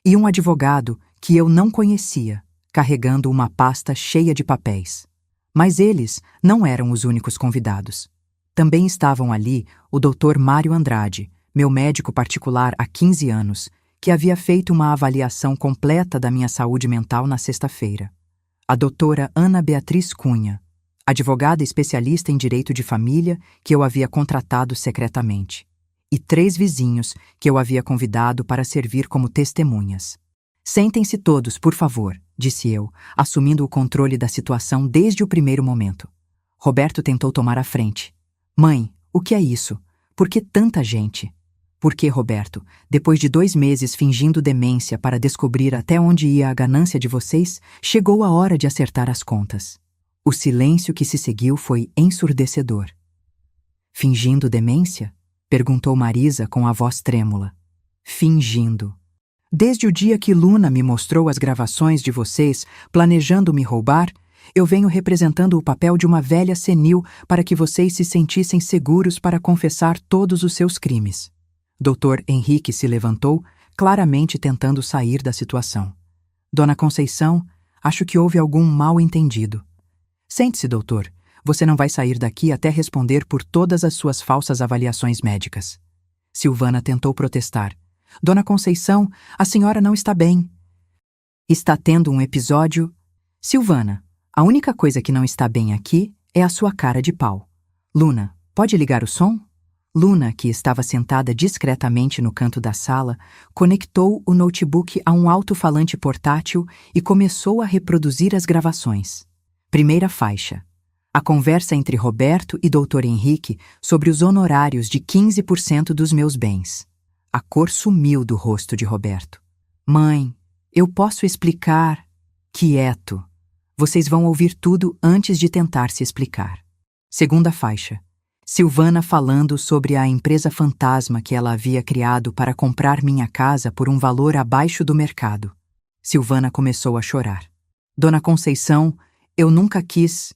Speaker 1: E um advogado que eu não conhecia, carregando uma pasta cheia de papéis. Mas eles não eram os únicos convidados. Também estavam ali o Dr. Mário Andrade, meu médico particular há 15 anos, que havia feito uma avaliação completa da minha saúde mental na sexta-feira. A doutora Ana Beatriz Cunha, advogada especialista em direito de família que eu havia contratado secretamente. E 3 vizinhos que eu havia convidado para servir como testemunhas. Sentem-se todos, por favor, disse eu, assumindo o controle da situação desde o primeiro momento. Roberto tentou tomar a frente. Mãe, o que é isso? Por que tanta gente? Porque, Roberto, depois de 2 meses fingindo demência para descobrir até onde ia a ganância de vocês, chegou a hora de acertar as contas. O silêncio que se seguiu foi ensurdecedor. Fingindo demência? Perguntou Marisa com a voz trêmula. Fingindo. Desde o dia que Luna me mostrou as gravações de vocês planejando me roubar, eu venho representando o papel de uma velha senil para que vocês se sentissem seguros para confessar todos os seus crimes. Dr. Henrique se levantou, claramente tentando sair da situação. Dona Conceição, acho que houve algum mal-entendido. Sente-se, doutor. Você não vai sair daqui até responder por todas as suas falsas avaliações médicas. Silvana tentou protestar. Dona Conceição, a senhora não está bem. Está tendo um episódio... Silvana, a única coisa que não está bem aqui é a sua cara de pau. Luna, pode ligar o som? Luna, que estava sentada discretamente no canto da sala, conectou o notebook a um alto-falante portátil e começou a reproduzir as gravações. Primeira faixa. A conversa entre Roberto e Dr. Henrique sobre os honorários de 15% dos meus bens. A cor sumiu do rosto de Roberto. Mãe, eu posso explicar... Quieto. Vocês vão ouvir tudo antes de tentar se explicar. Segunda faixa. Silvana falando sobre a empresa fantasma que ela havia criado para comprar minha casa por um valor abaixo do mercado. Silvana começou a chorar. Dona Conceição, eu nunca quis,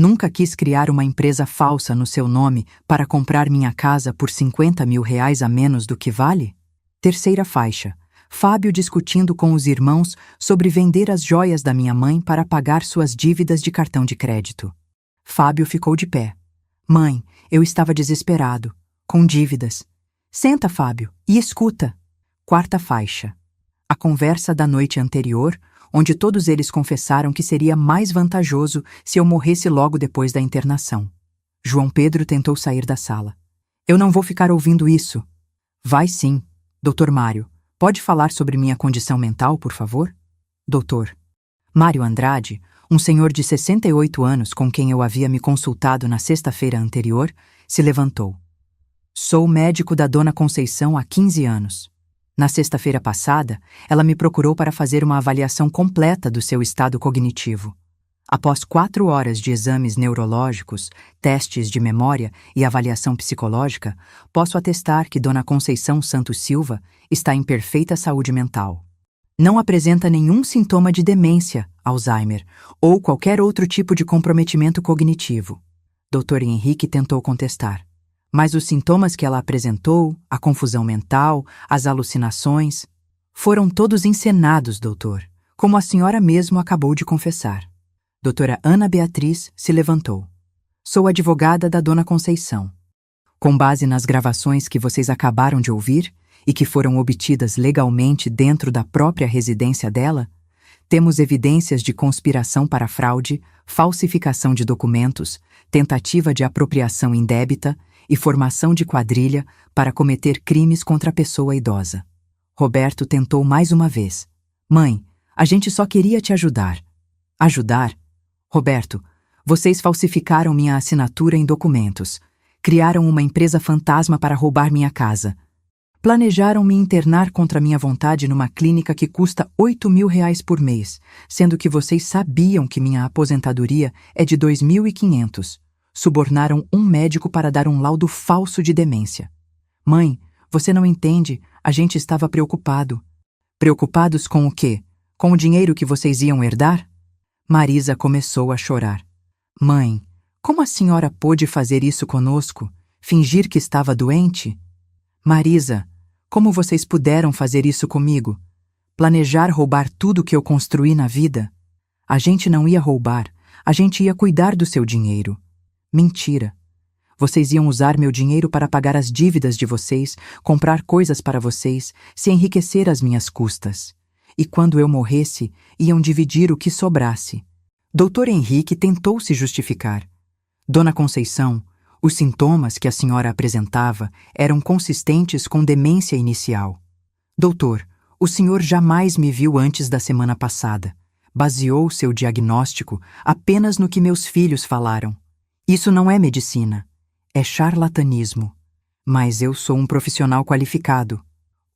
Speaker 1: Nunca quis criar uma empresa falsa no seu nome para comprar minha casa por R$ 50.000 a menos do que vale? Terceira faixa. Fábio discutindo com os irmãos sobre vender as joias da minha mãe para pagar suas dívidas de cartão de crédito. Fábio ficou de pé. Mãe, eu estava desesperado, com dívidas. Senta, Fábio, e escuta. Quarta faixa. A conversa da noite anterior, onde todos eles confessaram que seria mais vantajoso se eu morresse logo depois da internação. João Pedro tentou sair da sala. Eu não vou ficar ouvindo isso. Vai sim, Dr. Mário. Pode falar sobre minha condição mental, por favor? Doutor. Mário Andrade, um senhor de 68 anos com quem eu havia me consultado na sexta-feira anterior, se levantou. Sou médico da Dona Conceição há 15 anos. Na sexta-feira passada, ela me procurou para fazer uma avaliação completa do seu estado cognitivo. Após 4 horas de exames neurológicos, testes de memória e avaliação psicológica, posso atestar que Dona Conceição Santos Silva está em perfeita saúde mental. Não apresenta nenhum sintoma de demência, Alzheimer ou qualquer outro tipo de comprometimento cognitivo. Dr. Henrique tentou contestar. Mas os sintomas que ela apresentou, a confusão mental, as alucinações, foram todos encenados, doutor, como a senhora mesmo acabou de confessar. Doutora Ana Beatriz se levantou. Sou advogada da Dona Conceição. Com base nas gravações que vocês acabaram de ouvir e que foram obtidas legalmente dentro da própria residência dela, temos evidências de conspiração para fraude, falsificação de documentos, tentativa de apropriação indébita e formação de quadrilha para cometer crimes contra a pessoa idosa. Roberto tentou mais uma vez. Mãe, a gente só queria te ajudar. Ajudar? Roberto, vocês falsificaram minha assinatura em documentos, criaram uma empresa fantasma para roubar minha casa. Planejaram me internar contra minha vontade numa clínica que custa R$ 8.000 por mês, sendo que vocês sabiam que minha aposentadoria é de 2.500. Subornaram um médico para dar um laudo falso de demência. Mãe, você não entende, a gente estava preocupado. Preocupados com o quê? Com o dinheiro que vocês iam herdar? Marisa começou a chorar. Mãe, como a senhora pôde fazer isso conosco? Fingir que estava doente? Marisa, como vocês puderam fazer isso comigo? Planejar roubar tudo que eu construí na vida? A gente não ia roubar, a gente ia cuidar do seu dinheiro. Mentira. Vocês iam usar meu dinheiro para pagar as dívidas de vocês, comprar coisas para vocês, se enriquecer às minhas custas. E quando eu morresse, iam dividir o que sobrasse. Dr. Henrique tentou se justificar. Dona Conceição, os sintomas que a senhora apresentava eram consistentes com demência inicial. Doutor, o senhor jamais me viu antes da semana passada. Baseou seu diagnóstico apenas no que meus filhos falaram. Isso não é medicina, é charlatanismo. Mas eu sou um profissional qualificado.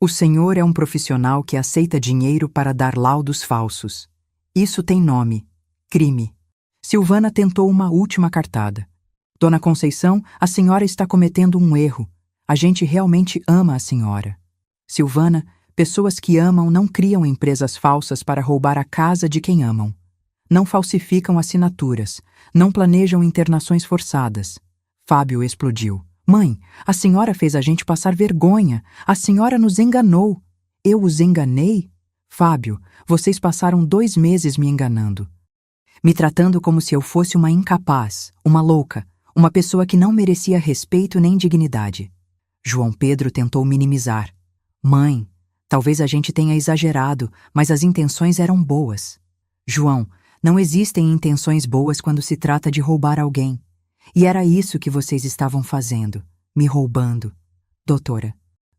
Speaker 1: O senhor é um profissional que aceita dinheiro para dar laudos falsos. Isso tem nome: crime. Silvana tentou uma última cartada. Dona Conceição, a senhora está cometendo um erro. A gente realmente ama a senhora. Silvana, pessoas que amam não criam empresas falsas para roubar a casa de quem amam. Não falsificam assinaturas, não planejam internações forçadas. Fábio explodiu. Mãe, a senhora fez a gente passar vergonha. A senhora nos enganou. Eu os enganei? Fábio, vocês passaram 2 meses me enganando. Me tratando como se eu fosse uma incapaz, uma louca, uma pessoa que não merecia respeito nem dignidade. João Pedro tentou minimizar. Mãe, talvez a gente tenha exagerado, mas as intenções eram boas. João, não existem intenções boas quando se trata de roubar alguém. E era isso que vocês estavam fazendo, me roubando. Doutora.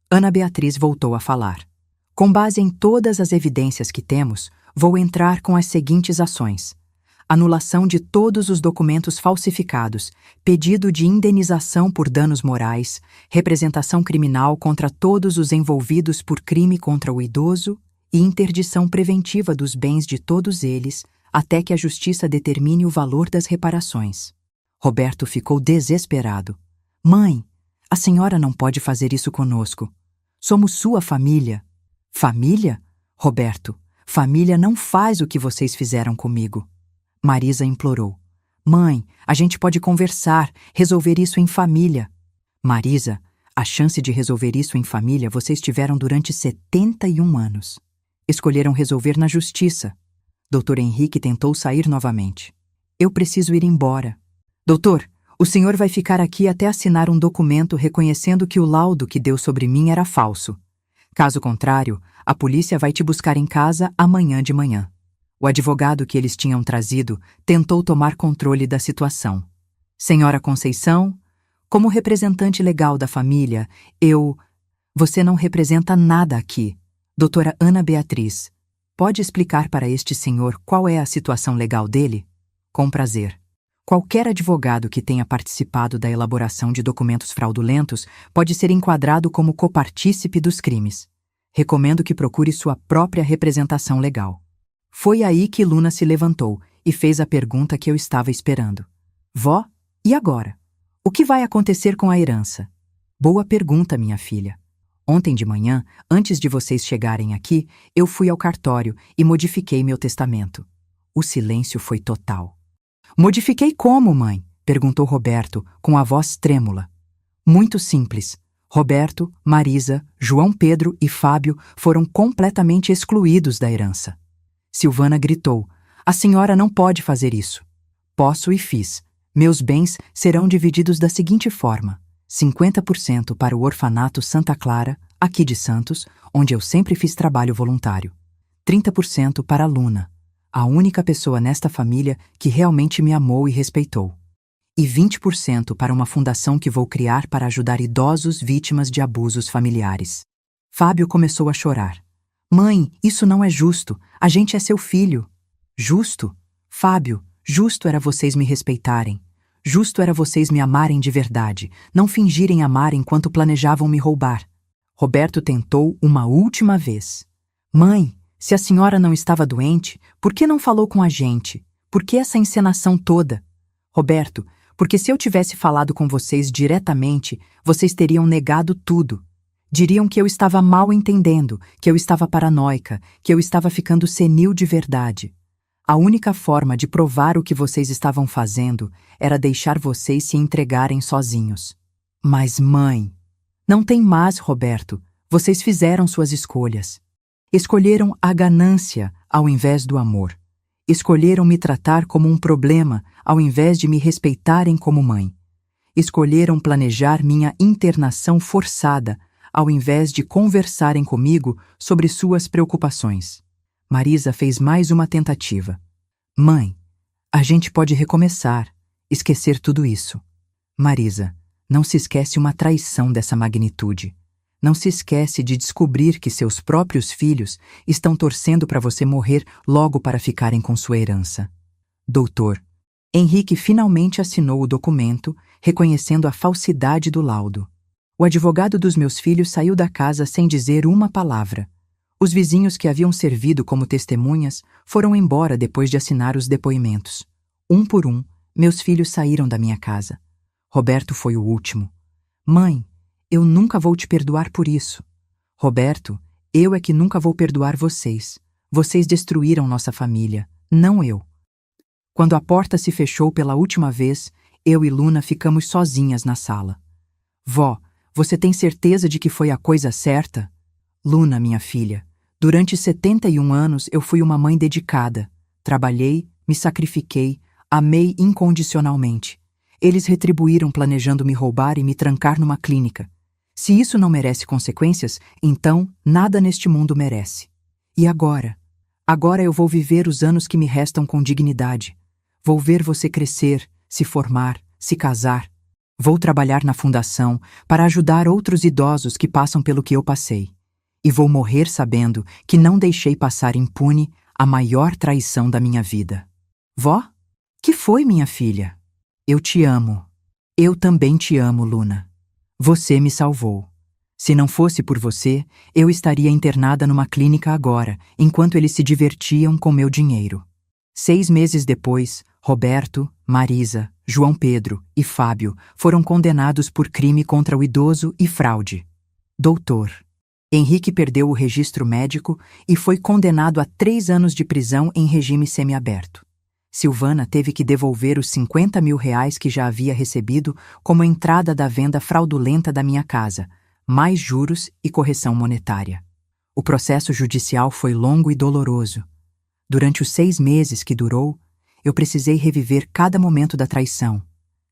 Speaker 1: Ana Beatriz voltou a falar. Com base em todas as evidências que temos, vou entrar com as seguintes ações: anulação de todos os documentos falsificados, pedido de indenização por danos morais, representação criminal contra todos os envolvidos por crime contra o idoso e interdição preventiva dos bens de todos eles até que a justiça determine o valor das reparações. Roberto ficou desesperado. Mãe, a senhora não pode fazer isso conosco. Somos sua família. Família? Roberto, família não faz o que vocês fizeram comigo. Marisa implorou. Mãe, a gente pode conversar, resolver isso em família. Marisa, a chance de resolver isso em família vocês tiveram durante 71 anos. Escolheram resolver na justiça. Dr. Henrique tentou sair novamente. Eu preciso ir embora. Doutor, o senhor vai ficar aqui até assinar um documento reconhecendo que o laudo que deu sobre mim era falso. Caso contrário, a polícia vai te buscar em casa amanhã de manhã. O advogado que eles tinham trazido tentou tomar controle da situação. Senhora Conceição, como representante legal da família, Você não representa nada aqui. Doutora Ana Beatriz, pode explicar para este senhor qual é a situação legal dele? Com prazer. Qualquer advogado que tenha participado da elaboração de documentos fraudulentos pode ser enquadrado como copartícipe dos crimes. Recomendo que procure sua própria representação legal. Foi aí que Luna se levantou e fez a pergunta que eu estava esperando. Vó, e agora? O que vai acontecer com a herança? Boa pergunta, minha filha. Ontem de manhã, antes de vocês chegarem aqui, eu fui ao cartório e modifiquei meu testamento. O silêncio foi total. Modifiquei como, mãe? Perguntou Roberto, com a voz trêmula. Muito simples. Roberto, Marisa, João Pedro e Fábio foram completamente excluídos da herança. Silvana gritou. A senhora não pode fazer isso. Posso e fiz. Meus bens serão divididos da seguinte forma: 50% para o orfanato Santa Clara, aqui de Santos, onde eu sempre fiz trabalho voluntário. 30% para a Luna, a única pessoa nesta família que realmente me amou e respeitou. E 20% para uma fundação que vou criar para ajudar idosos vítimas de abusos familiares. Fábio começou a chorar. Mãe, isso não é justo. A gente é seu filho. Justo? Fábio, justo era vocês me respeitarem. Justo era vocês me amarem de verdade, não fingirem amar enquanto planejavam me roubar. Roberto tentou uma última vez. Mãe, se a senhora não estava doente, por que não falou com a gente? Por que essa encenação toda? Roberto, porque se eu tivesse falado com vocês diretamente, vocês teriam negado tudo. Diriam que eu estava mal entendendo, que eu estava paranoica, que eu estava ficando senil de verdade. A única forma de provar o que vocês estavam fazendo era deixar vocês se entregarem sozinhos. Mas, mãe, não tem mais, Roberto. Vocês fizeram suas escolhas. Escolheram a ganância ao invés do amor. Escolheram me tratar como um problema ao invés de me respeitarem como mãe. Escolheram planejar minha internação forçada ao invés de conversarem comigo sobre suas preocupações. Marisa fez mais uma tentativa. Mãe, a gente pode recomeçar, esquecer tudo isso. Marisa, não se esquece uma traição dessa magnitude. Não se esquece de descobrir que seus próprios filhos estão torcendo para você morrer logo para ficarem com sua herança. Doutor, Henrique finalmente assinou o documento, reconhecendo a falsidade do laudo. O advogado dos meus filhos saiu da casa sem dizer uma palavra. Os vizinhos que haviam servido como testemunhas foram embora depois de assinar os depoimentos. Um por um, meus filhos saíram da minha casa. Roberto foi o último. Mãe, eu nunca vou te perdoar por isso. Roberto, eu é que nunca vou perdoar vocês. Vocês destruíram nossa família, não eu. Quando a porta se fechou pela última vez, eu e Luna ficamos sozinhas na sala. Vó, você tem certeza de que foi a coisa certa? Luna, minha filha, durante 71 anos eu fui uma mãe dedicada. Trabalhei, me sacrifiquei, amei incondicionalmente. Eles retribuíram planejando me roubar e me trancar numa clínica. Se isso não merece consequências, então nada neste mundo merece. E agora? Agora eu vou viver os anos que me restam com dignidade. Vou ver você crescer, se formar, se casar. Vou trabalhar na fundação para ajudar outros idosos que passam pelo que eu passei. E vou morrer sabendo que não deixei passar impune a maior traição da minha vida. Vó? Que foi, minha filha? Eu te amo. Eu também te amo, Luna. Você me salvou. Se não fosse por você, eu estaria internada numa clínica agora, enquanto eles se divertiam com meu dinheiro. 6 meses depois, Roberto, Marisa, João Pedro e Fábio foram condenados por crime contra o idoso e fraude. Doutor. Henrique perdeu o registro médico e foi condenado a 3 anos de prisão em regime semiaberto. Silvana teve que devolver os 50 mil reais que já havia recebido como entrada da venda fraudulenta da minha casa, mais juros e correção monetária. O processo judicial foi longo e doloroso. Durante os 6 meses que durou, eu precisei reviver cada momento da traição,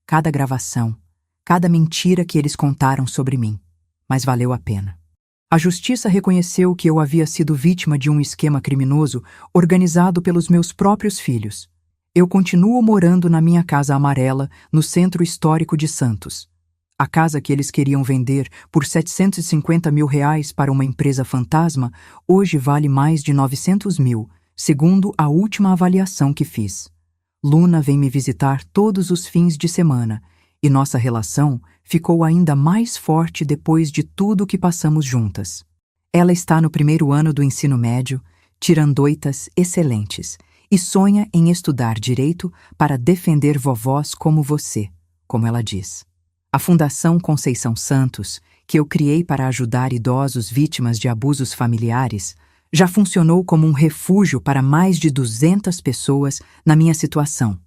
Speaker 1: cada gravação, cada mentira que eles contaram sobre mim. Mas valeu a pena. A justiça reconheceu que eu havia sido vítima de um esquema criminoso organizado pelos meus próprios filhos. Eu continuo morando na minha casa amarela, no centro histórico de Santos. A casa que eles queriam vender por 750 mil reais para uma empresa fantasma, hoje vale mais de 900 mil, segundo a última avaliação que fiz. Luna vem me visitar todos os fins de semana, e nossa relação ficou ainda mais forte depois de tudo que passamos juntas. Ela está no 1º ano do ensino médio, tirando 8 excelentes, e sonha em estudar direito para defender vovós como você, como ela diz. A Fundação Conceição Santos, que eu criei para ajudar idosos vítimas de abusos familiares, já funcionou como um refúgio para mais de 200 pessoas na minha situação.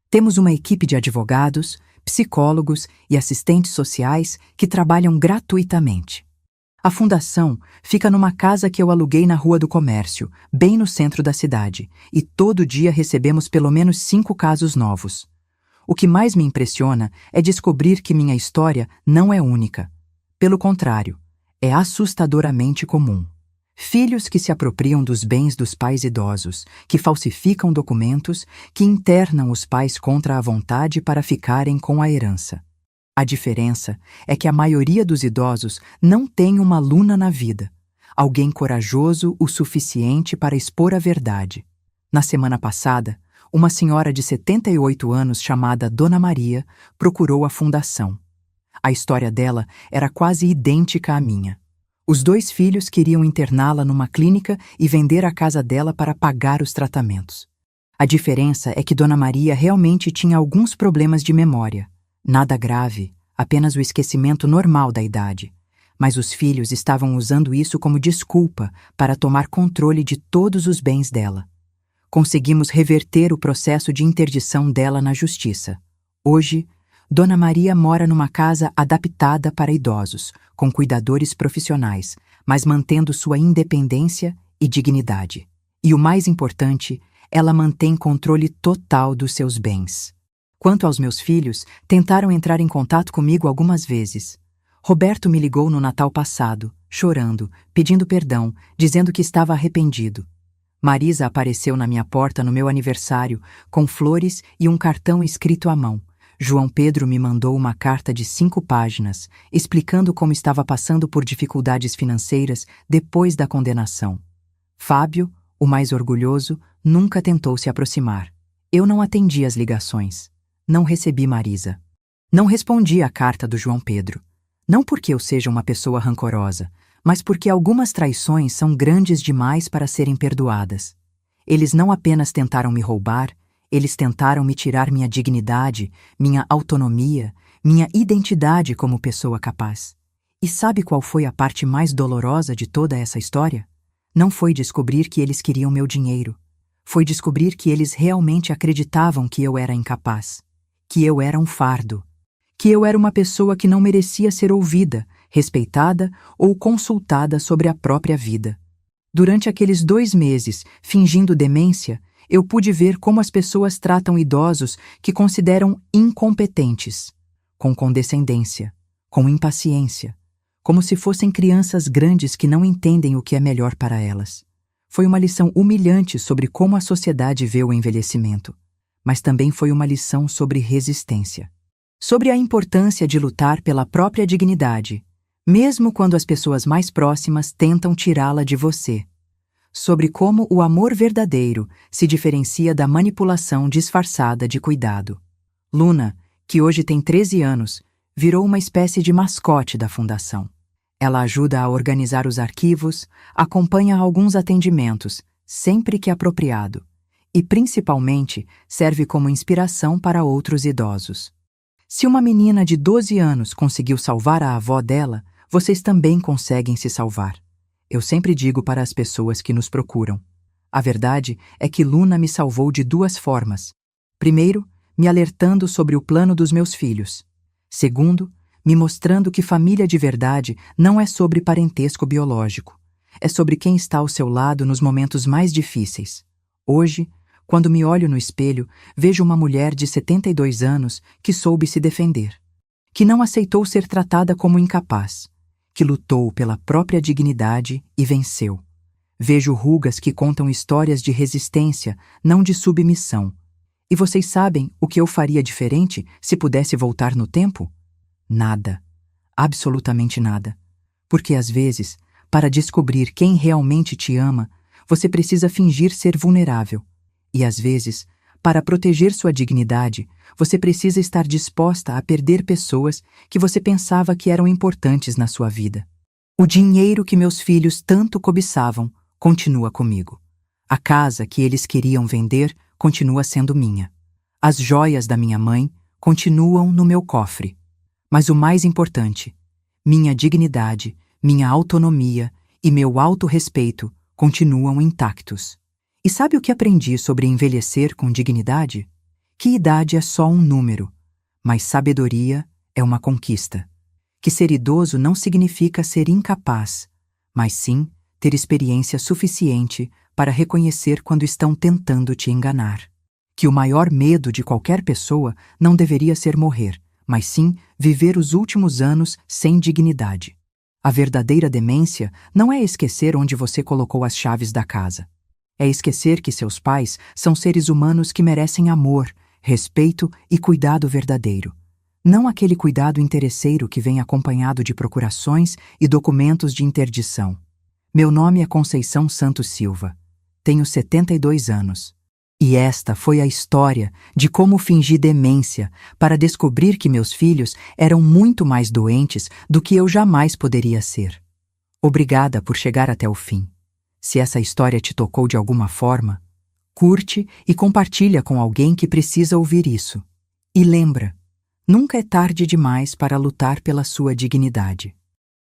Speaker 1: Temos uma equipe de advogados, psicólogos e assistentes sociais que trabalham gratuitamente. A fundação fica numa casa que eu aluguei na Rua do Comércio, bem no centro da cidade, e todo dia recebemos pelo menos 5 casos novos. O que mais me impressiona é descobrir que minha história não é única. Pelo contrário, é assustadoramente comum. Filhos que se apropriam dos bens dos pais idosos, que falsificam documentos, que internam os pais contra a vontade para ficarem com a herança. A diferença é que a maioria dos idosos não tem uma Luna na vida, alguém corajoso o suficiente para expor a verdade. Na semana passada, uma senhora de 78 anos chamada Dona Maria procurou a fundação. A história dela era quase idêntica à minha. Os 2 filhos queriam interná-la numa clínica e vender a casa dela para pagar os tratamentos. A diferença é que Dona Maria realmente tinha alguns problemas de memória. Nada grave, apenas o esquecimento normal da idade. Mas os filhos estavam usando isso como desculpa para tomar controle de todos os bens dela. Conseguimos reverter o processo de interdição dela na justiça. Hoje, Dona Maria mora numa casa adaptada para idosos, com cuidadores profissionais, mas mantendo sua independência e dignidade. E o mais importante, ela mantém controle total dos seus bens. Quanto aos meus filhos, tentaram entrar em contato comigo algumas vezes. Roberto me ligou no Natal passado, chorando, pedindo perdão, dizendo que estava arrependido. Marisa apareceu na minha porta no meu aniversário, com flores e um cartão escrito à mão. João Pedro me mandou uma carta de 5 páginas, explicando como estava passando por dificuldades financeiras depois da condenação. Fábio, o mais orgulhoso, nunca tentou se aproximar. Eu não atendi as ligações. Não recebi Marisa. Não respondi à carta do João Pedro. Não porque eu seja uma pessoa rancorosa, mas porque algumas traições são grandes demais para serem perdoadas. Eles não apenas tentaram me roubar, eles tentaram me tirar minha dignidade, minha autonomia, minha identidade como pessoa capaz. E sabe qual foi a parte mais dolorosa de toda essa história? Não foi descobrir que eles queriam meu dinheiro. Foi descobrir que eles realmente acreditavam que eu era incapaz, que eu era um fardo, que eu era uma pessoa que não merecia ser ouvida, respeitada ou consultada sobre a própria vida. Durante aqueles 2 meses, fingindo demência, eu pude ver como as pessoas tratam idosos que consideram incompetentes, com condescendência, com impaciência, como se fossem crianças grandes que não entendem o que é melhor para elas. Foi uma lição humilhante sobre como a sociedade vê o envelhecimento, mas também foi uma lição sobre resistência, sobre a importância de lutar pela própria dignidade, mesmo quando as pessoas mais próximas tentam tirá-la de você. Sobre como o amor verdadeiro se diferencia da manipulação disfarçada de cuidado. Luna, que hoje tem 13 anos, virou uma espécie de mascote da fundação. Ela ajuda a organizar os arquivos, acompanha alguns atendimentos, sempre que apropriado, e principalmente serve como inspiração para outros idosos. Se uma menina de 12 anos conseguiu salvar a avó dela, vocês também conseguem se salvar. Eu sempre digo para as pessoas que nos procuram. A verdade é que Luna me salvou de 2 formas. Primeiro, me alertando sobre o plano dos meus filhos. Segundo, me mostrando que família de verdade não é sobre parentesco biológico. É sobre quem está ao seu lado nos momentos mais difíceis. Hoje, quando me olho no espelho, vejo uma mulher de 72 anos que soube se defender, que não aceitou ser tratada como incapaz, que lutou pela própria dignidade e venceu. Vejo rugas que contam histórias de resistência, não de submissão. E vocês sabem o que eu faria diferente se pudesse voltar no tempo? Nada. Absolutamente nada. Porque às vezes, para descobrir quem realmente te ama, você precisa fingir ser vulnerável. E às vezes, para proteger sua dignidade, você precisa estar disposta a perder pessoas que você pensava que eram importantes na sua vida. O dinheiro que meus filhos tanto cobiçavam continua comigo. A casa que eles queriam vender continua sendo minha. As joias da minha mãe continuam no meu cofre. Mas o mais importante, minha dignidade, minha autonomia e meu autorrespeito continuam intactos. E sabe o que aprendi sobre envelhecer com dignidade? Que idade é só um número, mas sabedoria é uma conquista. Que ser idoso não significa ser incapaz, mas sim ter experiência suficiente para reconhecer quando estão tentando te enganar. Que o maior medo de qualquer pessoa não deveria ser morrer, mas sim viver os últimos anos sem dignidade. A verdadeira demência não é esquecer onde você colocou as chaves da casa. É esquecer que seus pais são seres humanos que merecem amor, respeito e cuidado verdadeiro. Não aquele cuidado interesseiro que vem acompanhado de procurações e documentos de interdição. Meu nome é Conceição Santos Silva. Tenho 72 anos. E esta foi a história de como fingi demência para descobrir que meus filhos eram muito mais doentes do que eu jamais poderia ser. Obrigada por chegar até o fim. Se essa história te tocou de alguma forma, curte e compartilha com alguém que precisa ouvir isso. E lembra, nunca é tarde demais para lutar pela sua dignidade.